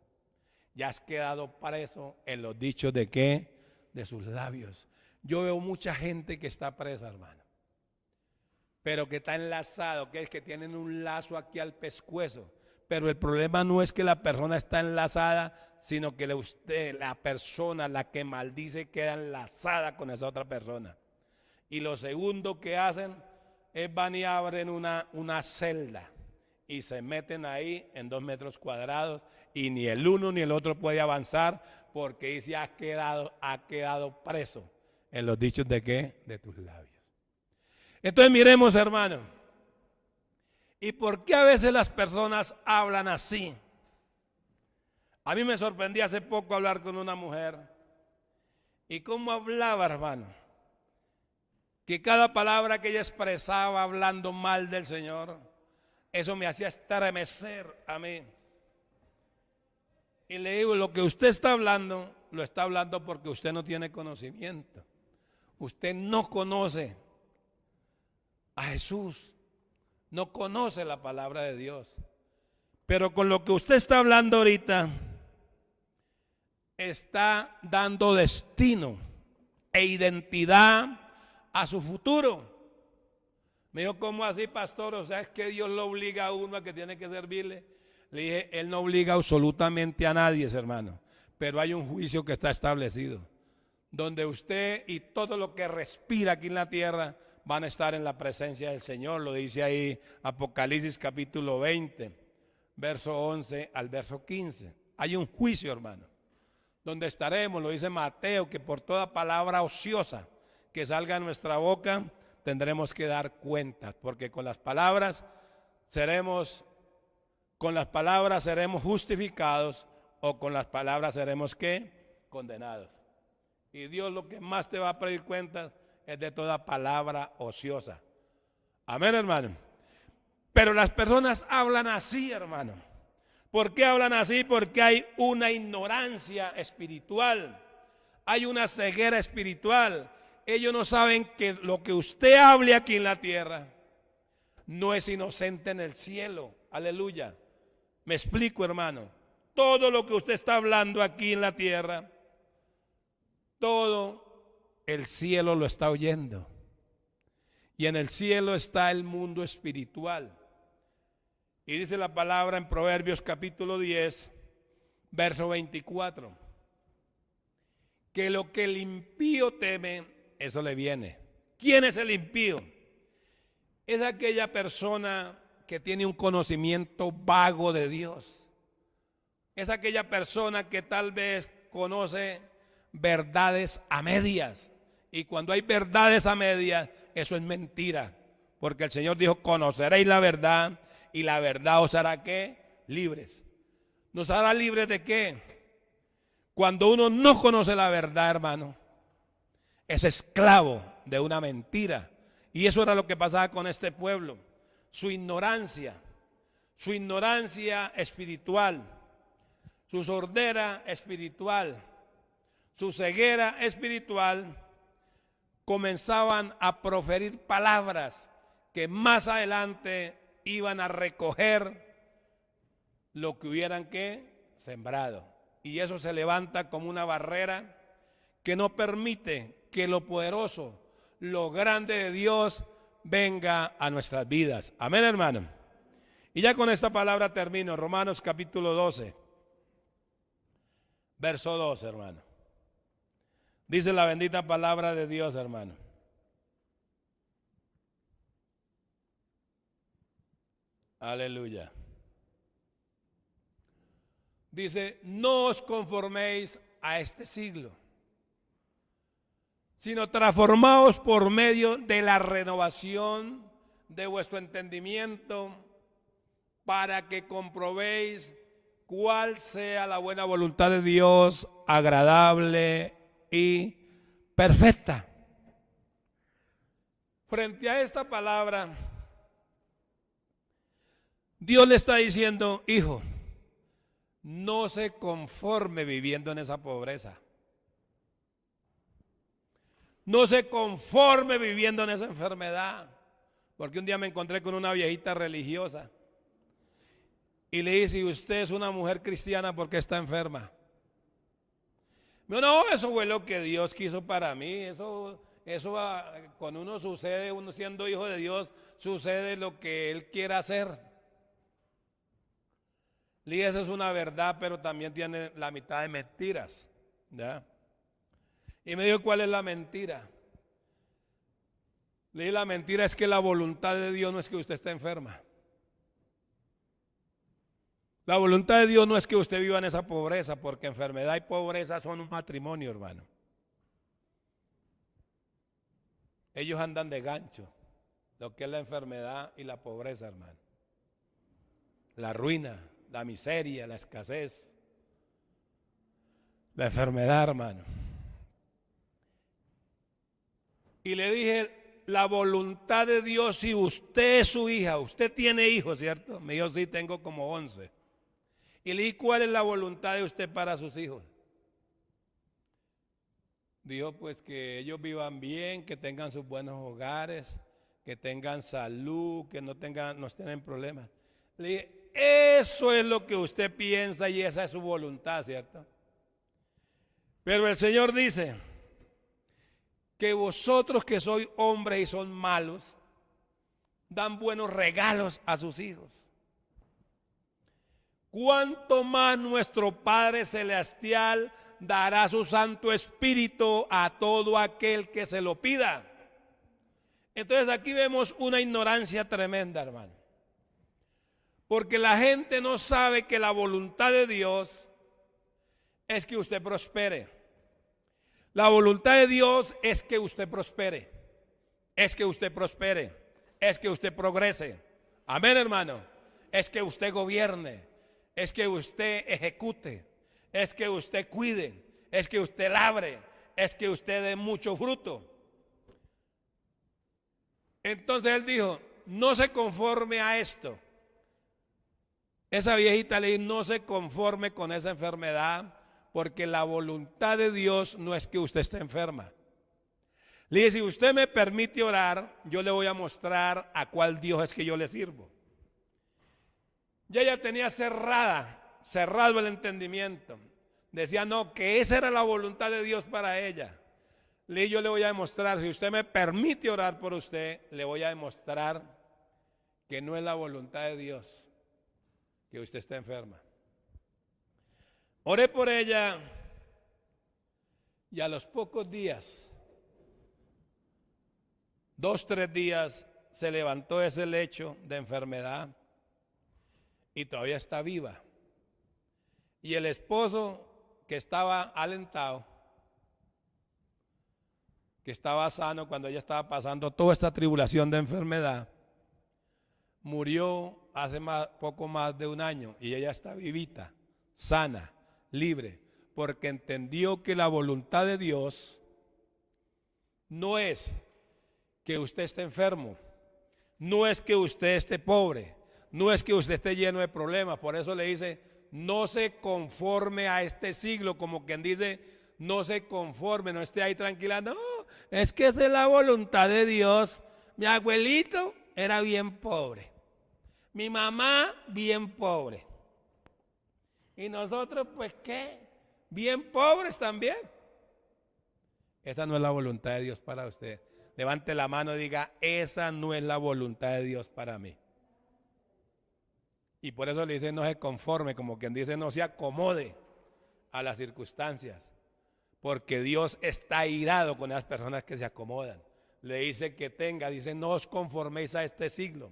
[SPEAKER 1] Ya has quedado preso en los dichos de qué? De sus labios. Yo veo mucha gente que está presa, hermano, pero que está enlazado, que es que tienen un lazo aquí al pescuezo. Pero el problema no es que la persona está enlazada, sino que la persona, la que maldice, queda enlazada con esa otra persona. Y lo segundo que hacen es van y abren una celda y se meten ahí en 2 metros cuadrados y ni el uno ni el otro puede avanzar porque dice ha quedado preso en los dichos de qué? De tus labios. Entonces miremos, hermano, ¿y por qué a veces las personas hablan así? A mí me sorprendí hace poco hablar con una mujer y cómo hablaba, hermano, que cada palabra que ella expresaba hablando mal del Señor, eso me hacía estremecer a mí. Y le digo, lo que usted está hablando, lo está hablando porque usted no tiene conocimiento. Usted no conoce a Jesús, no conoce la palabra de Dios. Pero con lo que usted está hablando ahorita, está dando destino e identidad a su futuro. Me dijo, ¿cómo así, pastor? O sea, es que Dios lo obliga a uno a que tiene que servirle. Le dije, Él no obliga absolutamente a nadie, hermano, pero hay un juicio que está establecido, donde usted y todo lo que respira aquí en la tierra van a estar en la presencia del Señor. Lo dice ahí Apocalipsis capítulo 20, verso 11 al verso 15. Hay un juicio, hermano, donde estaremos, lo dice Mateo, que por toda palabra ociosa que salga de nuestra boca, tendremos que dar cuenta, porque con las palabras seremos justificados o con las palabras seremos ¿qué? Condenados. Y Dios lo que más te va a pedir cuentas es de toda palabra ociosa. Amén, hermano. Pero las personas hablan así, hermano. ¿Por qué hablan así? Porque hay una ignorancia espiritual, hay una ceguera espiritual. Ellos no saben que lo que usted hable aquí en la tierra no es inocente en el cielo. Aleluya. Me explico, hermano. Todo lo que usted está hablando aquí en la tierra, todo el cielo lo está oyendo. Y en el cielo está el mundo espiritual. Y dice la palabra en Proverbios capítulo 10, verso 24, que lo que el impío teme, eso le viene. ¿Quién es el impío? Es aquella persona que tiene un conocimiento vago de Dios. Es aquella persona que tal vez conoce verdades a medias. Y cuando hay verdades a medias, eso es mentira. Porque el Señor dijo, conoceréis la verdad y la verdad os hará ¿qué? Libres. ¿Nos hará libres de qué? Cuando uno no conoce la verdad, hermano, es esclavo de una mentira. Y eso era lo que pasaba con este pueblo. Su ignorancia espiritual, su sordera espiritual, su ceguera espiritual, comenzaban a proferir palabras que más adelante iban a recoger lo que hubieran que sembrado. Y eso se levanta como una barrera que no permite que lo poderoso, lo grande de Dios venga a nuestras vidas. Amén, hermano. Y ya con esta palabra termino. Romanos capítulo 12. verso 2, hermano. Dice la bendita palabra de Dios, hermano. Aleluya. Dice, no os conforméis a este siglo, sino transformaos por medio de la renovación de vuestro entendimiento, para que comprobéis cuál sea la buena voluntad de Dios, agradable y perfecta. Frente a esta palabra, Dios le está diciendo, hijo, no se conforme viviendo en esa pobreza. No se conforme viviendo en esa enfermedad. Porque un día me encontré con una viejita religiosa y le dije, si usted es una mujer cristiana, ¿por qué está enferma? Me dijo, no, eso fue lo que Dios quiso para mí. Eso cuando uno sucede, uno siendo hijo de Dios, sucede lo que Él quiera hacer. Le dije, eso es una verdad, pero también tiene la mitad de mentiras, ¿ya? Y me dijo, ¿cuál es la mentira? Le dije, la mentira es que la voluntad de Dios no es que usted esté enferma. La voluntad de Dios no es que usted viva en esa pobreza, porque enfermedad y pobreza son un matrimonio, hermano. Ellos andan de gancho, lo que es la enfermedad y la pobreza, hermano. La ruina, la miseria, la escasez, la enfermedad, hermano. Y le dije, la voluntad de Dios, si usted es su hija, usted tiene hijos, ¿cierto? Me dijo, sí, tengo como 11. Y le dije, ¿cuál es la voluntad de usted para sus hijos? Dijo, pues que ellos vivan bien, que tengan sus buenos hogares, que tengan salud, que no estén problemas. Le dije, eso es lo que usted piensa y esa es su voluntad, ¿cierto? Pero el Señor dice que vosotros que sois hombres y son malos, dan buenos regalos a sus hijos. ¿Cuánto más nuestro Padre Celestial dará su Santo Espíritu a todo aquel que se lo pida? Entonces aquí vemos una ignorancia tremenda, hermano. Porque la gente no sabe que la voluntad de Dios es que usted prospere. La voluntad de Dios es que usted prospere. Es que usted prospere. Es que usted progrese. Amén, hermano. Es que usted gobierne. Es que usted ejecute, es que usted cuide, es que usted labre, es que usted dé mucho fruto. Entonces él dijo, no se conforme a esto. Esa viejita le dijo, no se conforme con esa enfermedad, porque la voluntad de Dios no es que usted esté enferma. Le dije, si usted me permite orar, yo le voy a mostrar a cuál Dios es que yo le sirvo. Ya ella tenía cerrado el entendimiento. Decía, no, que esa era la voluntad de Dios para ella. Yo le voy a demostrar, si usted me permite orar por usted, le voy a demostrar que no es la voluntad de Dios que usted esté enferma. Oré por ella y a los pocos días, 2, 3 días, se levantó ese lecho de enfermedad. Y todavía está viva. Y el esposo que estaba alentado, que estaba sano cuando ella estaba pasando toda esta tribulación de enfermedad, murió hace poco más de 1 año y ella está vivita, sana, libre, porque entendió que la voluntad de Dios no es que usted esté enfermo, no es que usted esté pobre, no es que usted esté lleno de problemas. Por eso le dice, no se conforme a este siglo, como quien dice, no se conforme, no esté ahí tranquila. No, es que esa es la voluntad de Dios. Mi abuelito era bien pobre, mi mamá bien pobre, y nosotros pues ¿qué? Bien pobres también. Esa no es la voluntad de Dios para usted. Levante la mano y diga, esa no es la voluntad de Dios para mí. Y por eso le dice, no se conforme, como quien dice, no se acomode a las circunstancias, porque Dios está airado con las personas que se acomodan. Le dice que tenga, dice, no os conforméis a este siglo,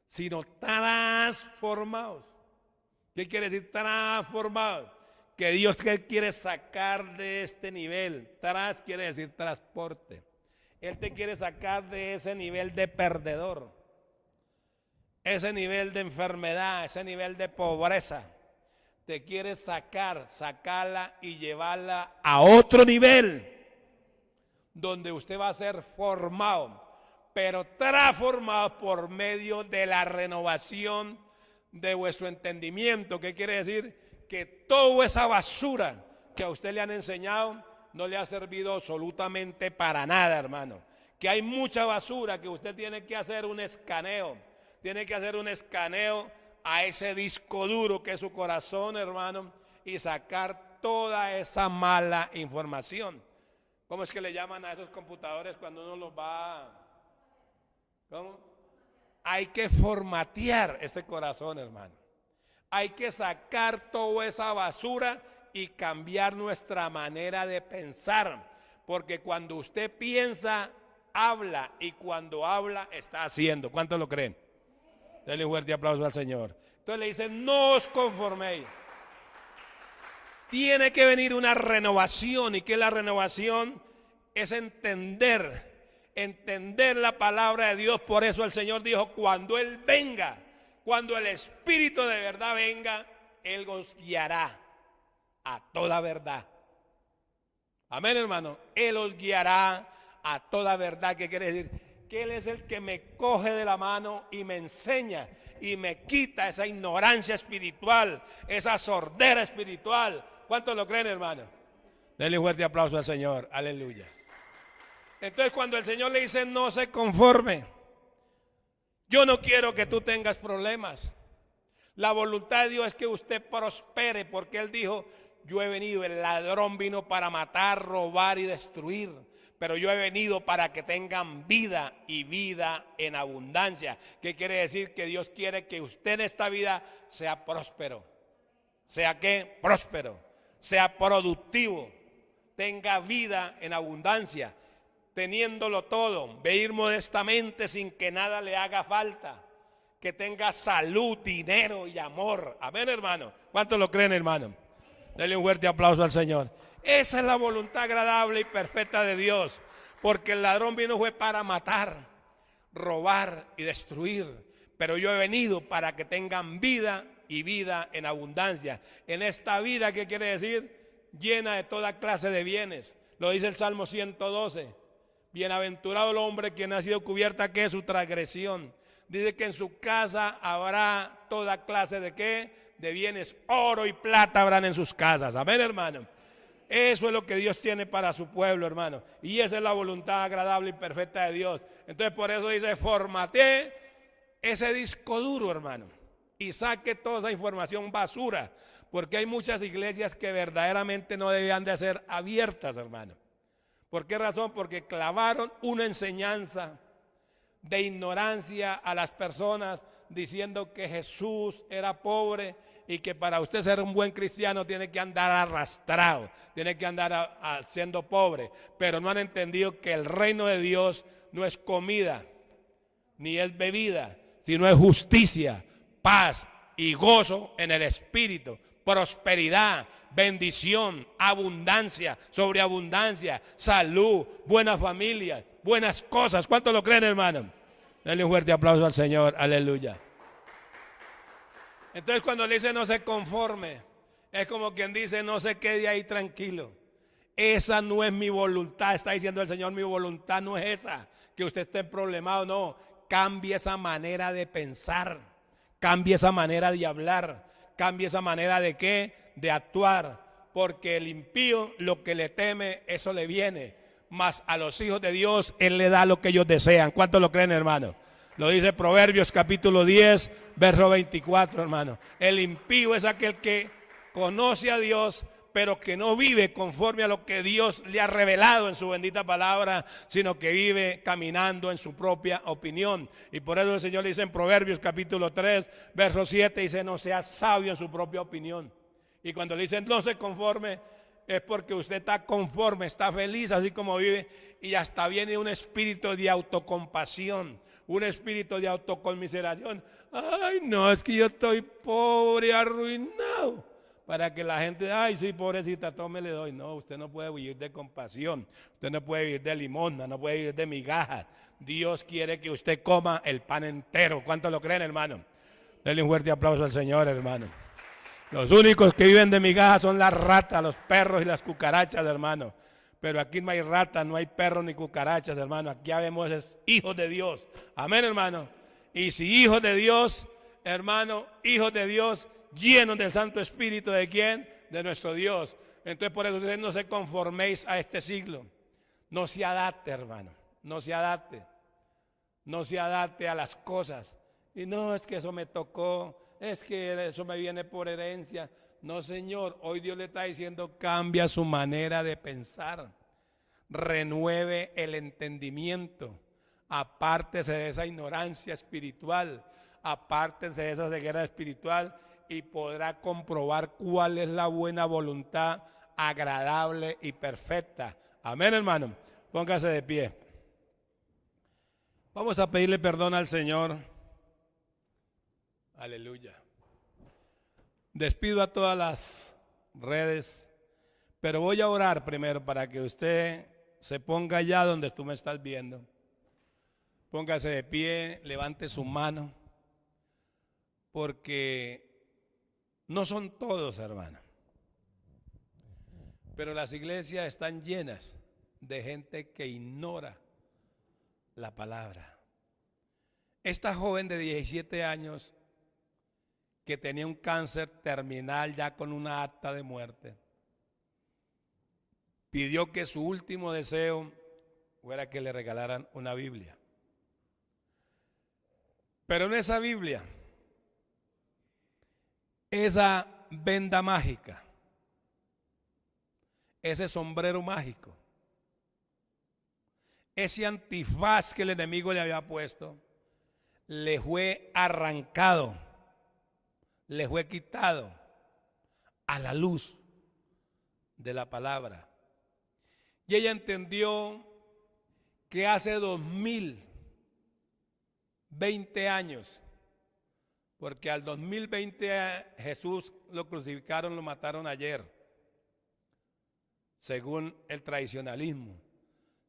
[SPEAKER 1] sino transformaos. ¿Qué quiere decir transformados? Que Dios quiere sacar de este nivel. Tras quiere decir transporte. Él te quiere sacar de ese nivel de perdedor, ese nivel de enfermedad, ese nivel de pobreza. Te quiere sacarla y llevarla a otro nivel, donde usted va a ser formado, pero transformado por medio de la renovación de vuestro entendimiento. ¿Qué quiere decir? Que toda esa basura que a usted le han enseñado no le ha servido absolutamente para nada, hermano. Que hay mucha basura que usted tiene que hacer un escaneo. Tiene que hacer un escaneo a ese disco duro que es su corazón, hermano, y sacar toda esa mala información. ¿Cómo es que le llaman a esos computadores cuando uno los va? ¿Cómo? Hay que formatear ese corazón, hermano. Hay que sacar toda esa basura y cambiar nuestra manera de pensar. Porque cuando usted piensa, habla, y cuando habla, está haciendo. ¿Cuántos lo creen? Denle un fuerte aplauso al Señor. Entonces le dicen, no os conforméis. Tiene que venir una renovación. ¿Y qué es la renovación? Es entender la palabra de Dios. Por eso el Señor dijo, cuando Él venga, cuando el Espíritu de verdad venga, Él os guiará a toda verdad. Amén, hermano. Él os guiará a toda verdad. ¿Qué quiere decir? Que Él es el que me coge de la mano y me enseña y me quita esa ignorancia espiritual, esa sordera espiritual. ¿Cuántos lo creen, hermano? Denle un fuerte aplauso al Señor. Aleluya. Entonces, cuando el Señor le dice no se conforme, yo no quiero que tú tengas problemas. La voluntad de Dios es que usted prospere, porque Él dijo, yo he venido, el ladrón vino para matar, robar y destruir, pero yo he venido para que tengan vida y vida en abundancia. ¿Qué quiere decir? Que Dios quiere que usted en esta vida sea próspero. ¿Sea qué? Próspero. Sea productivo. Tenga vida en abundancia. Teniéndolo todo, vivir modestamente sin que nada le haga falta. Que tenga salud, dinero y amor. Amén, hermano. ¿Cuántos lo creen, hermano? Denle un fuerte aplauso al Señor. Esa es la voluntad agradable y perfecta de Dios. Porque el ladrón vino fue para matar, robar y destruir. Pero yo he venido para que tengan vida y vida en abundancia. En esta vida, ¿qué quiere decir? Llena de toda clase de bienes. Lo dice el Salmo 112. Bienaventurado el hombre quien ha sido cubierta, ¿qué es su transgresión? Dice que en su casa habrá toda clase de ¿qué? De bienes, oro y plata habrán en sus casas. Amén, hermano. Eso es lo que Dios tiene para su pueblo, hermano. Y esa es la voluntad agradable y perfecta de Dios. Entonces por eso dice, formatee ese disco duro, hermano. Y saque toda esa información basura. Porque hay muchas iglesias que verdaderamente no debían de ser abiertas, hermano. ¿Por qué razón? Porque clavaron una enseñanza de ignorancia a las personas, diciendo que Jesús era pobre y que para usted ser un buen cristiano tiene que andar arrastrado, tiene que andar siendo pobre. Pero no han entendido que el reino de Dios no es comida, ni es bebida, sino es justicia, paz y gozo en el Espíritu, prosperidad, bendición, abundancia, sobreabundancia, salud, buena familia, buenas cosas. ¿Cuántos lo creen, hermano? Denle un fuerte aplauso al Señor. Aleluya. Entonces cuando le dice no se conforme, es como quien dice no se quede ahí tranquilo. Esa no es mi voluntad, está diciendo el Señor, mi voluntad no es esa, que usted esté problemado, no. Cambie esa manera de pensar, cambie esa manera de hablar, cambie esa manera de ¿qué? De actuar, porque el impío lo que le teme, eso le viene. Mas a los hijos de Dios, Él le da lo que ellos desean. ¿Cuántos lo creen, hermano? Lo dice Proverbios capítulo 10, verso 24, hermano. El impío es aquel que conoce a Dios, pero que no vive conforme a lo que Dios le ha revelado en su bendita palabra, sino que vive caminando en su propia opinión. Y por eso el Señor dice en Proverbios capítulo 3, verso 7, dice, no sea sabio en su propia opinión. Y cuando le dicen no se conforme, es porque usted está conforme, está feliz así como vive, y hasta viene un espíritu de autocompasión, un espíritu de autoconmiseración. Ay, no, es que yo estoy pobre, arruinado. Para que la gente, ay, sí, pobrecita, tome, le doy. No, usted no puede vivir de compasión, usted no puede vivir de limosna, no puede vivir de migajas. Dios quiere que usted coma el pan entero. ¿Cuántos lo creen, hermano? Denle un fuerte aplauso al Señor, hermano. Los únicos que viven de migajas son las ratas, los perros y las cucarachas, hermano. Pero aquí no hay ratas, no hay perros ni cucarachas, hermano. Aquí habemos es hijos de Dios. Amén, hermano. Y si hijos de Dios, hermano, hijos de Dios, llenos del Santo Espíritu, ¿de quién? De nuestro Dios. Entonces por eso ustedes no se conforméis a este siglo. No se adapte, hermano. No se adapte. No se adapte a las cosas. Y no, es que eso me tocó. Es que eso me viene por herencia. No, Señor, hoy Dios le está diciendo, cambia su manera de pensar. Renueve el entendimiento. Apártese de esa ignorancia espiritual. Apártese de esa ceguera espiritual y podrá comprobar cuál es la buena voluntad agradable y perfecta. Amén, hermano. Póngase de pie. Vamos a pedirle perdón al Señor. Aleluya. Despido a todas las redes, pero voy a orar primero para que usted se ponga allá donde tú me estás viendo. Póngase de pie, levante su mano, porque no son todos, hermano, pero las iglesias están llenas de gente que ignora la palabra. Esta joven de 17 años que tenía un cáncer terminal ya con una acta de muerte, pidió que su último deseo fuera que le regalaran una Biblia. Pero en esa Biblia, esa venda mágica, ese sombrero mágico, ese antifaz que el enemigo le había puesto, le fue arrancado, le fue quitado a la luz de la palabra. Y ella entendió que hace 2020 años, porque al 2020 Jesús lo crucificaron, lo mataron ayer, según el tradicionalismo,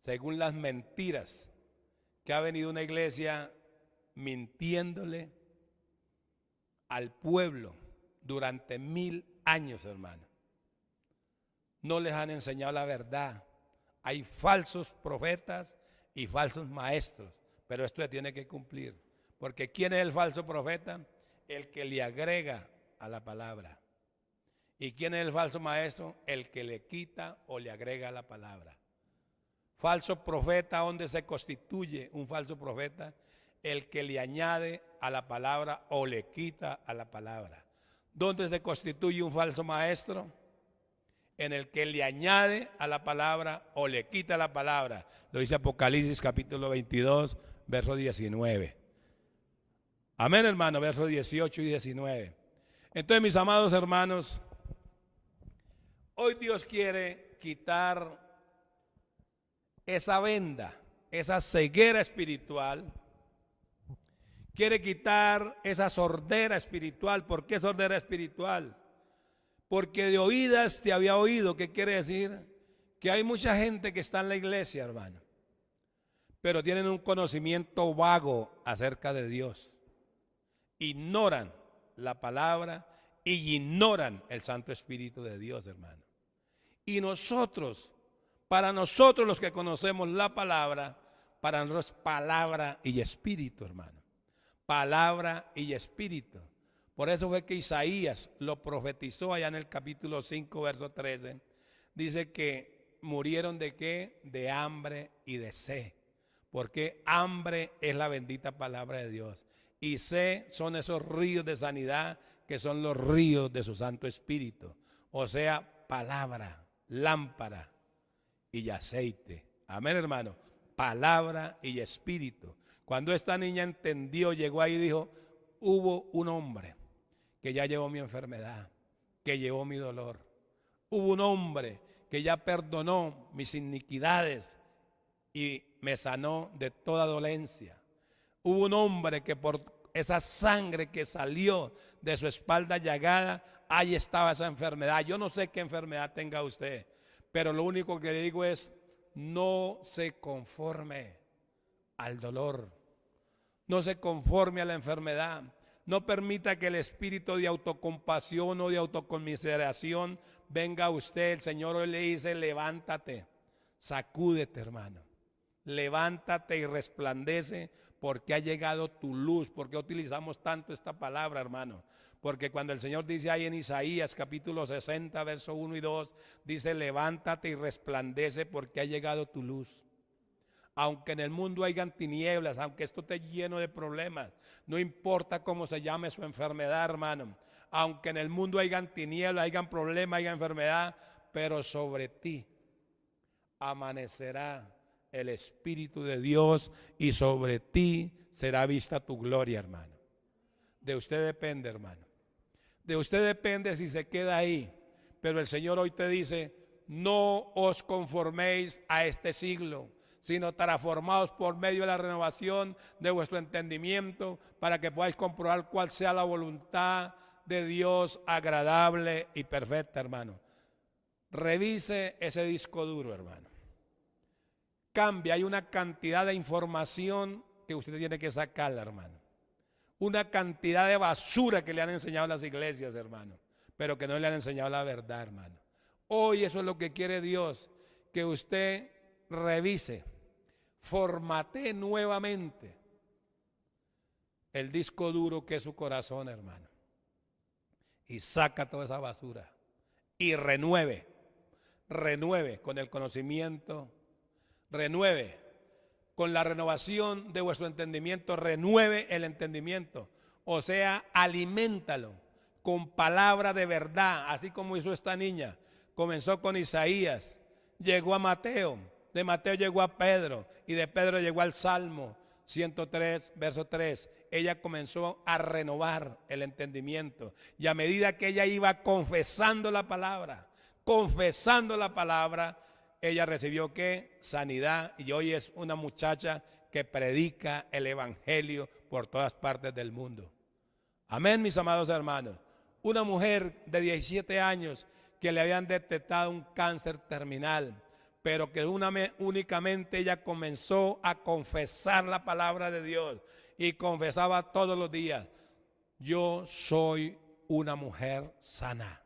[SPEAKER 1] según las mentiras que ha venido una iglesia mintiéndole al pueblo durante 1000 años, hermano. No les han enseñado la verdad. Hay falsos profetas y falsos maestros, pero esto se tiene que cumplir. Porque ¿quién es el falso profeta? El que le agrega a la palabra. ¿Y quién es el falso maestro? El que le quita o le agrega a la palabra. Falso profeta, ¿dónde se constituye un falso profeta? El que le añade a la palabra o le quita a la palabra. ¿Dónde se constituye un falso maestro? En el que le añade a la palabra o le quita la palabra. Lo dice Apocalipsis capítulo 22, verso 19. Amén, hermano, versos 18 y 19. Entonces, mis amados hermanos, hoy Dios quiere quitar esa venda, esa ceguera espiritual. Quiere quitar esa sordera espiritual. ¿Por qué sordera espiritual? Porque de oídas te había oído. ¿Qué quiere decir? Que hay mucha gente que está en la iglesia, hermano, pero tienen un conocimiento vago acerca de Dios. Ignoran la palabra y ignoran el Santo Espíritu de Dios, hermano. Y nosotros, para nosotros los que conocemos la palabra, para nosotros palabra y espíritu, hermano. Palabra y espíritu. Por eso fue que Isaías lo profetizó allá en el capítulo 5, verso 13. Dice que murieron de qué? De hambre y de sed. Porque hambre es la bendita palabra de Dios. Y sed son esos ríos de sanidad que son los ríos de su Santo Espíritu. O sea, palabra, lámpara y aceite. Amén, hermano. Palabra y espíritu. Cuando esta niña entendió, llegó ahí y dijo, hubo un hombre que ya llevó mi enfermedad, que llevó mi dolor. Hubo un hombre que ya perdonó mis iniquidades y me sanó de toda dolencia. Hubo un hombre que por esa sangre que salió de su espalda llagada, ahí estaba esa enfermedad. Yo no sé qué enfermedad tenga usted, pero lo único que le digo es, no se conforme al dolor, no se conforme a la enfermedad. No permita que el espíritu de autocompasión o de autoconmiseración venga a usted. El Señor hoy le dice, levántate, sacúdete, hermano. Levántate y resplandece, porque ha llegado tu luz. ¿Por qué utilizamos tanto esta palabra, hermano? Porque cuando el Señor dice ahí en Isaías capítulo 60, verso 1 y 2, dice, levántate y resplandece porque ha llegado tu luz. Aunque en el mundo hayan tinieblas, aunque esto esté lleno de problemas, no importa cómo se llame su enfermedad, hermano. Aunque en el mundo hayan tinieblas, hayan problemas, hayan enfermedad, pero sobre ti amanecerá el Espíritu de Dios y sobre ti será vista tu gloria, hermano. De usted depende, hermano. De usted depende si se queda ahí. Pero el Señor hoy te dice, no os conforméis a este siglo, sino transformados por medio de la renovación de vuestro entendimiento, para que podáis comprobar cuál sea la voluntad de Dios agradable y perfecta, hermano. Revise ese disco duro, hermano. Cambia, hay una cantidad de información que usted tiene que sacarla, hermano. Una cantidad de basura que le han enseñado las iglesias, hermano, pero que no le han enseñado la verdad, hermano. Hoy eso es lo que quiere Dios, que usted revise, formatee nuevamente el disco duro que es su corazón, hermano, y saca toda esa basura y renueve con el conocimiento, renueve con la renovación de vuestro entendimiento, renueve el entendimiento, o sea, aliméntalo con palabra de verdad, así como hizo esta niña. Comenzó con Isaías, llegó a Mateo, de Mateo llegó a Pedro y de Pedro llegó al Salmo 103, verso 3. Ella comenzó a renovar el entendimiento y a medida que ella iba confesando la palabra, ella recibió ¿qué? Sanidad, y hoy es una muchacha que predica el evangelio por todas partes del mundo. Amén, mis amados hermanos. Una mujer de 17 años que le habían detectado un cáncer terminal, pero que únicamente ella comenzó a confesar la palabra de Dios y confesaba todos los días, yo soy una mujer sana.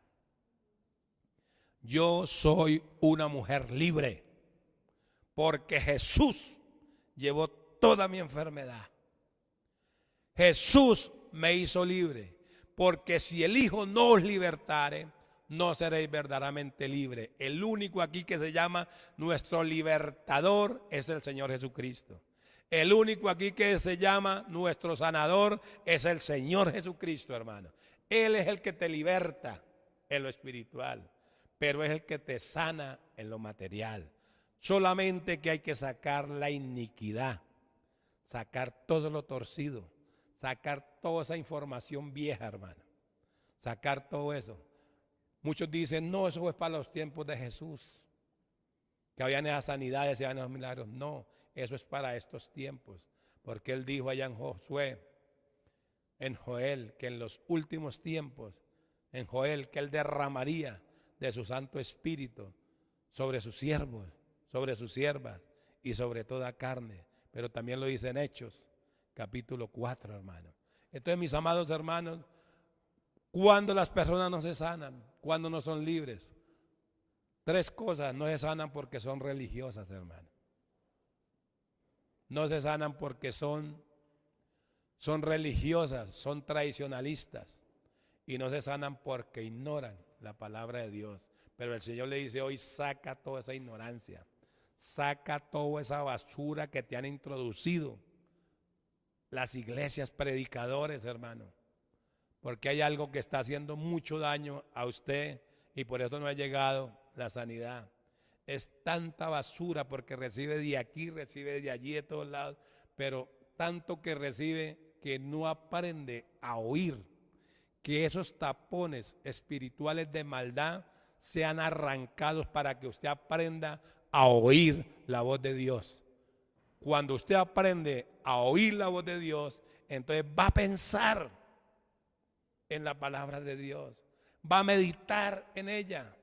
[SPEAKER 1] Yo soy una mujer libre, porque Jesús llevó toda mi enfermedad. Jesús me hizo libre, porque si el Hijo no os libertare, no seréis verdaderamente libres. El único aquí que se llama nuestro libertador es el Señor Jesucristo. El único aquí que se llama nuestro sanador es el Señor Jesucristo, hermano. Él es el que te liberta en lo espiritual, pero es el que te sana en lo material. Solamente que hay que sacar la iniquidad, sacar todo lo torcido, sacar toda esa información vieja, hermano. Sacar todo eso. Muchos dicen, no, eso fue para los tiempos de Jesús, que habían esas sanidades y habían esos milagros. No, eso es para estos tiempos, porque Él dijo allá en Josué, en Joel, que en los últimos tiempos, en Joel, que Él derramaría de su Santo Espíritu sobre sus siervos, sobre sus siervas y sobre toda carne. Pero también lo dice en Hechos, capítulo 4, hermano. Entonces, mis amados hermanos, cuando las personas no se sanan, cuando no son libres, tres cosas: no se sanan porque son religiosas, hermano. No se sanan porque son religiosas, son tradicionalistas, y no se sanan porque ignoran la palabra de Dios. Pero el Señor le dice hoy, saca toda esa ignorancia, saca toda esa basura que te han introducido las iglesias, predicadores, hermano, porque hay algo que está haciendo mucho daño a usted y por eso no ha llegado la sanidad. Es tanta basura porque recibe de aquí, recibe de allí, de todos lados, pero tanto que recibe que no aprende a oír, que esos tapones espirituales de maldad sean arrancados para que usted aprenda a oír la voz de Dios. Cuando usted aprende a oír la voz de Dios, entonces va a pensar en la palabra de Dios, va a meditar en ella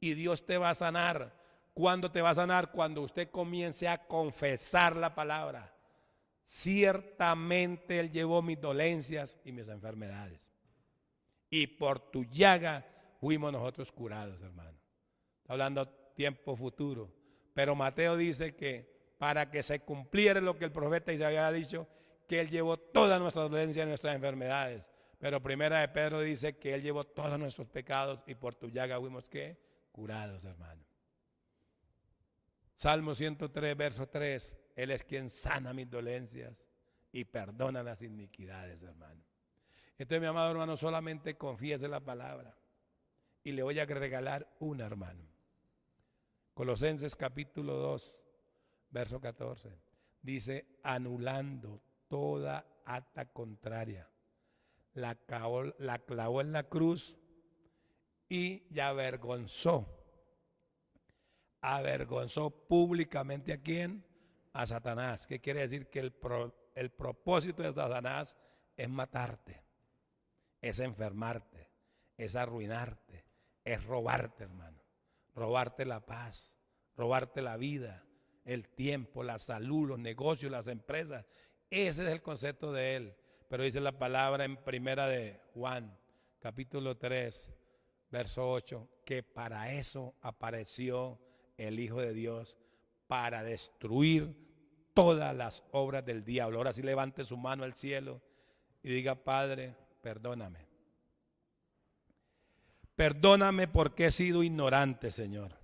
[SPEAKER 1] y Dios te va a sanar. ¿Cuándo te va a sanar? Cuando usted comience a confesar la palabra. Ciertamente Él llevó mis dolencias y mis enfermedades, y por tu llaga fuimos nosotros curados, hermano. Está hablando tiempo futuro, pero Mateo dice que para que se cumpliera lo que el profeta Isaías había dicho, que Él llevó todas nuestras dolencias y nuestras enfermedades. Pero primera de Pedro dice que Él llevó todos nuestros pecados y por tu llaga fuimos ¿qué? Curados, hermano. Salmo 103, verso 3, Él es quien sana mis dolencias y perdona las iniquidades, hermano. Entonces, mi amado hermano, solamente confiese la palabra y le voy a regalar una, hermano. Colosenses capítulo 2, verso 14, dice, anulando toda acta contraria, la clavó en la cruz y avergonzó públicamente ¿a quién? A Satanás. ¿Qué quiere decir? Que el propósito de Satanás es matarte, es enfermarte, es arruinarte, es robarte, hermano, robarte la paz, robarte la vida, el tiempo, la salud, los negocios, las empresas. Ese es el concepto de él. Pero dice la palabra en primera de Juan, capítulo 3, verso 8, que para eso apareció el Hijo de Dios, para destruir todas las obras del diablo. Ahora sí levante su mano al cielo y diga, Padre, perdóname. Perdóname porque he sido ignorante, Señor.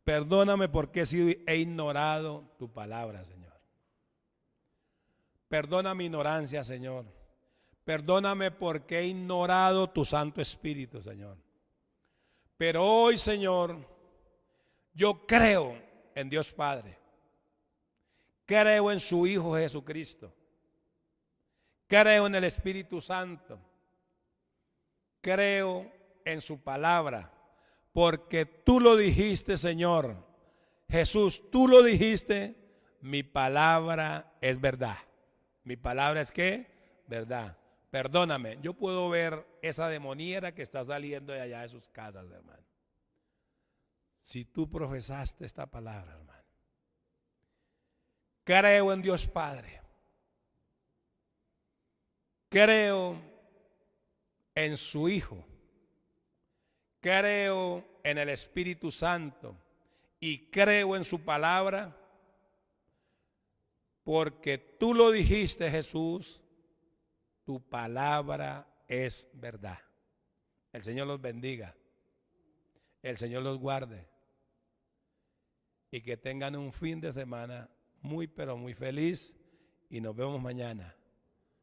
[SPEAKER 1] Perdóname porque he ignorado tu palabra, Señor. Perdona mi ignorancia, Señor. Perdóname porque he ignorado tu Santo Espíritu, Señor. Pero hoy, Señor, yo creo en Dios Padre. Creo en su Hijo Jesucristo. Creo en el Espíritu Santo. Creo en su palabra. Porque tú lo dijiste, Señor. Jesús, tú lo dijiste. Mi palabra es verdad. Mi palabra es ¿qué? Verdad. Perdóname, yo puedo ver esa demoniera que está saliendo de allá de sus casas, hermano. Si tú profesaste esta palabra, hermano. Creo en Dios Padre. Creo en su Hijo. Creo en el Espíritu Santo. Y creo en su palabra. Porque tú lo dijiste, Jesús. Tu palabra es verdad. El Señor los bendiga. El Señor los guarde. Y que tengan un fin de semana muy, pero muy feliz. Y nos vemos mañana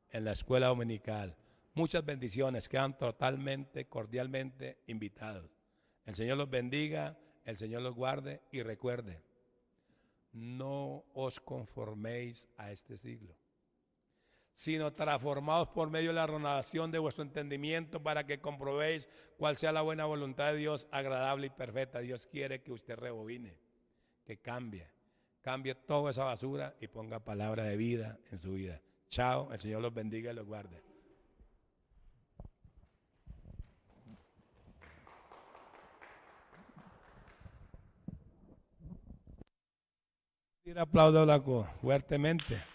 [SPEAKER 1] en la escuela dominical. Muchas bendiciones. Quedan totalmente, cordialmente invitados. El Señor los bendiga. El Señor los guarde. Y recuerde, no os conforméis a este siglo, sino transformados por medio de la renovación de vuestro entendimiento para que comprobéis cuál sea la buena voluntad de Dios, agradable y perfecta. Dios quiere que usted rebobine, que cambie toda esa basura y ponga palabra de vida en su vida. Chao, el Señor los bendiga y los guarde. Apláudala fuertemente.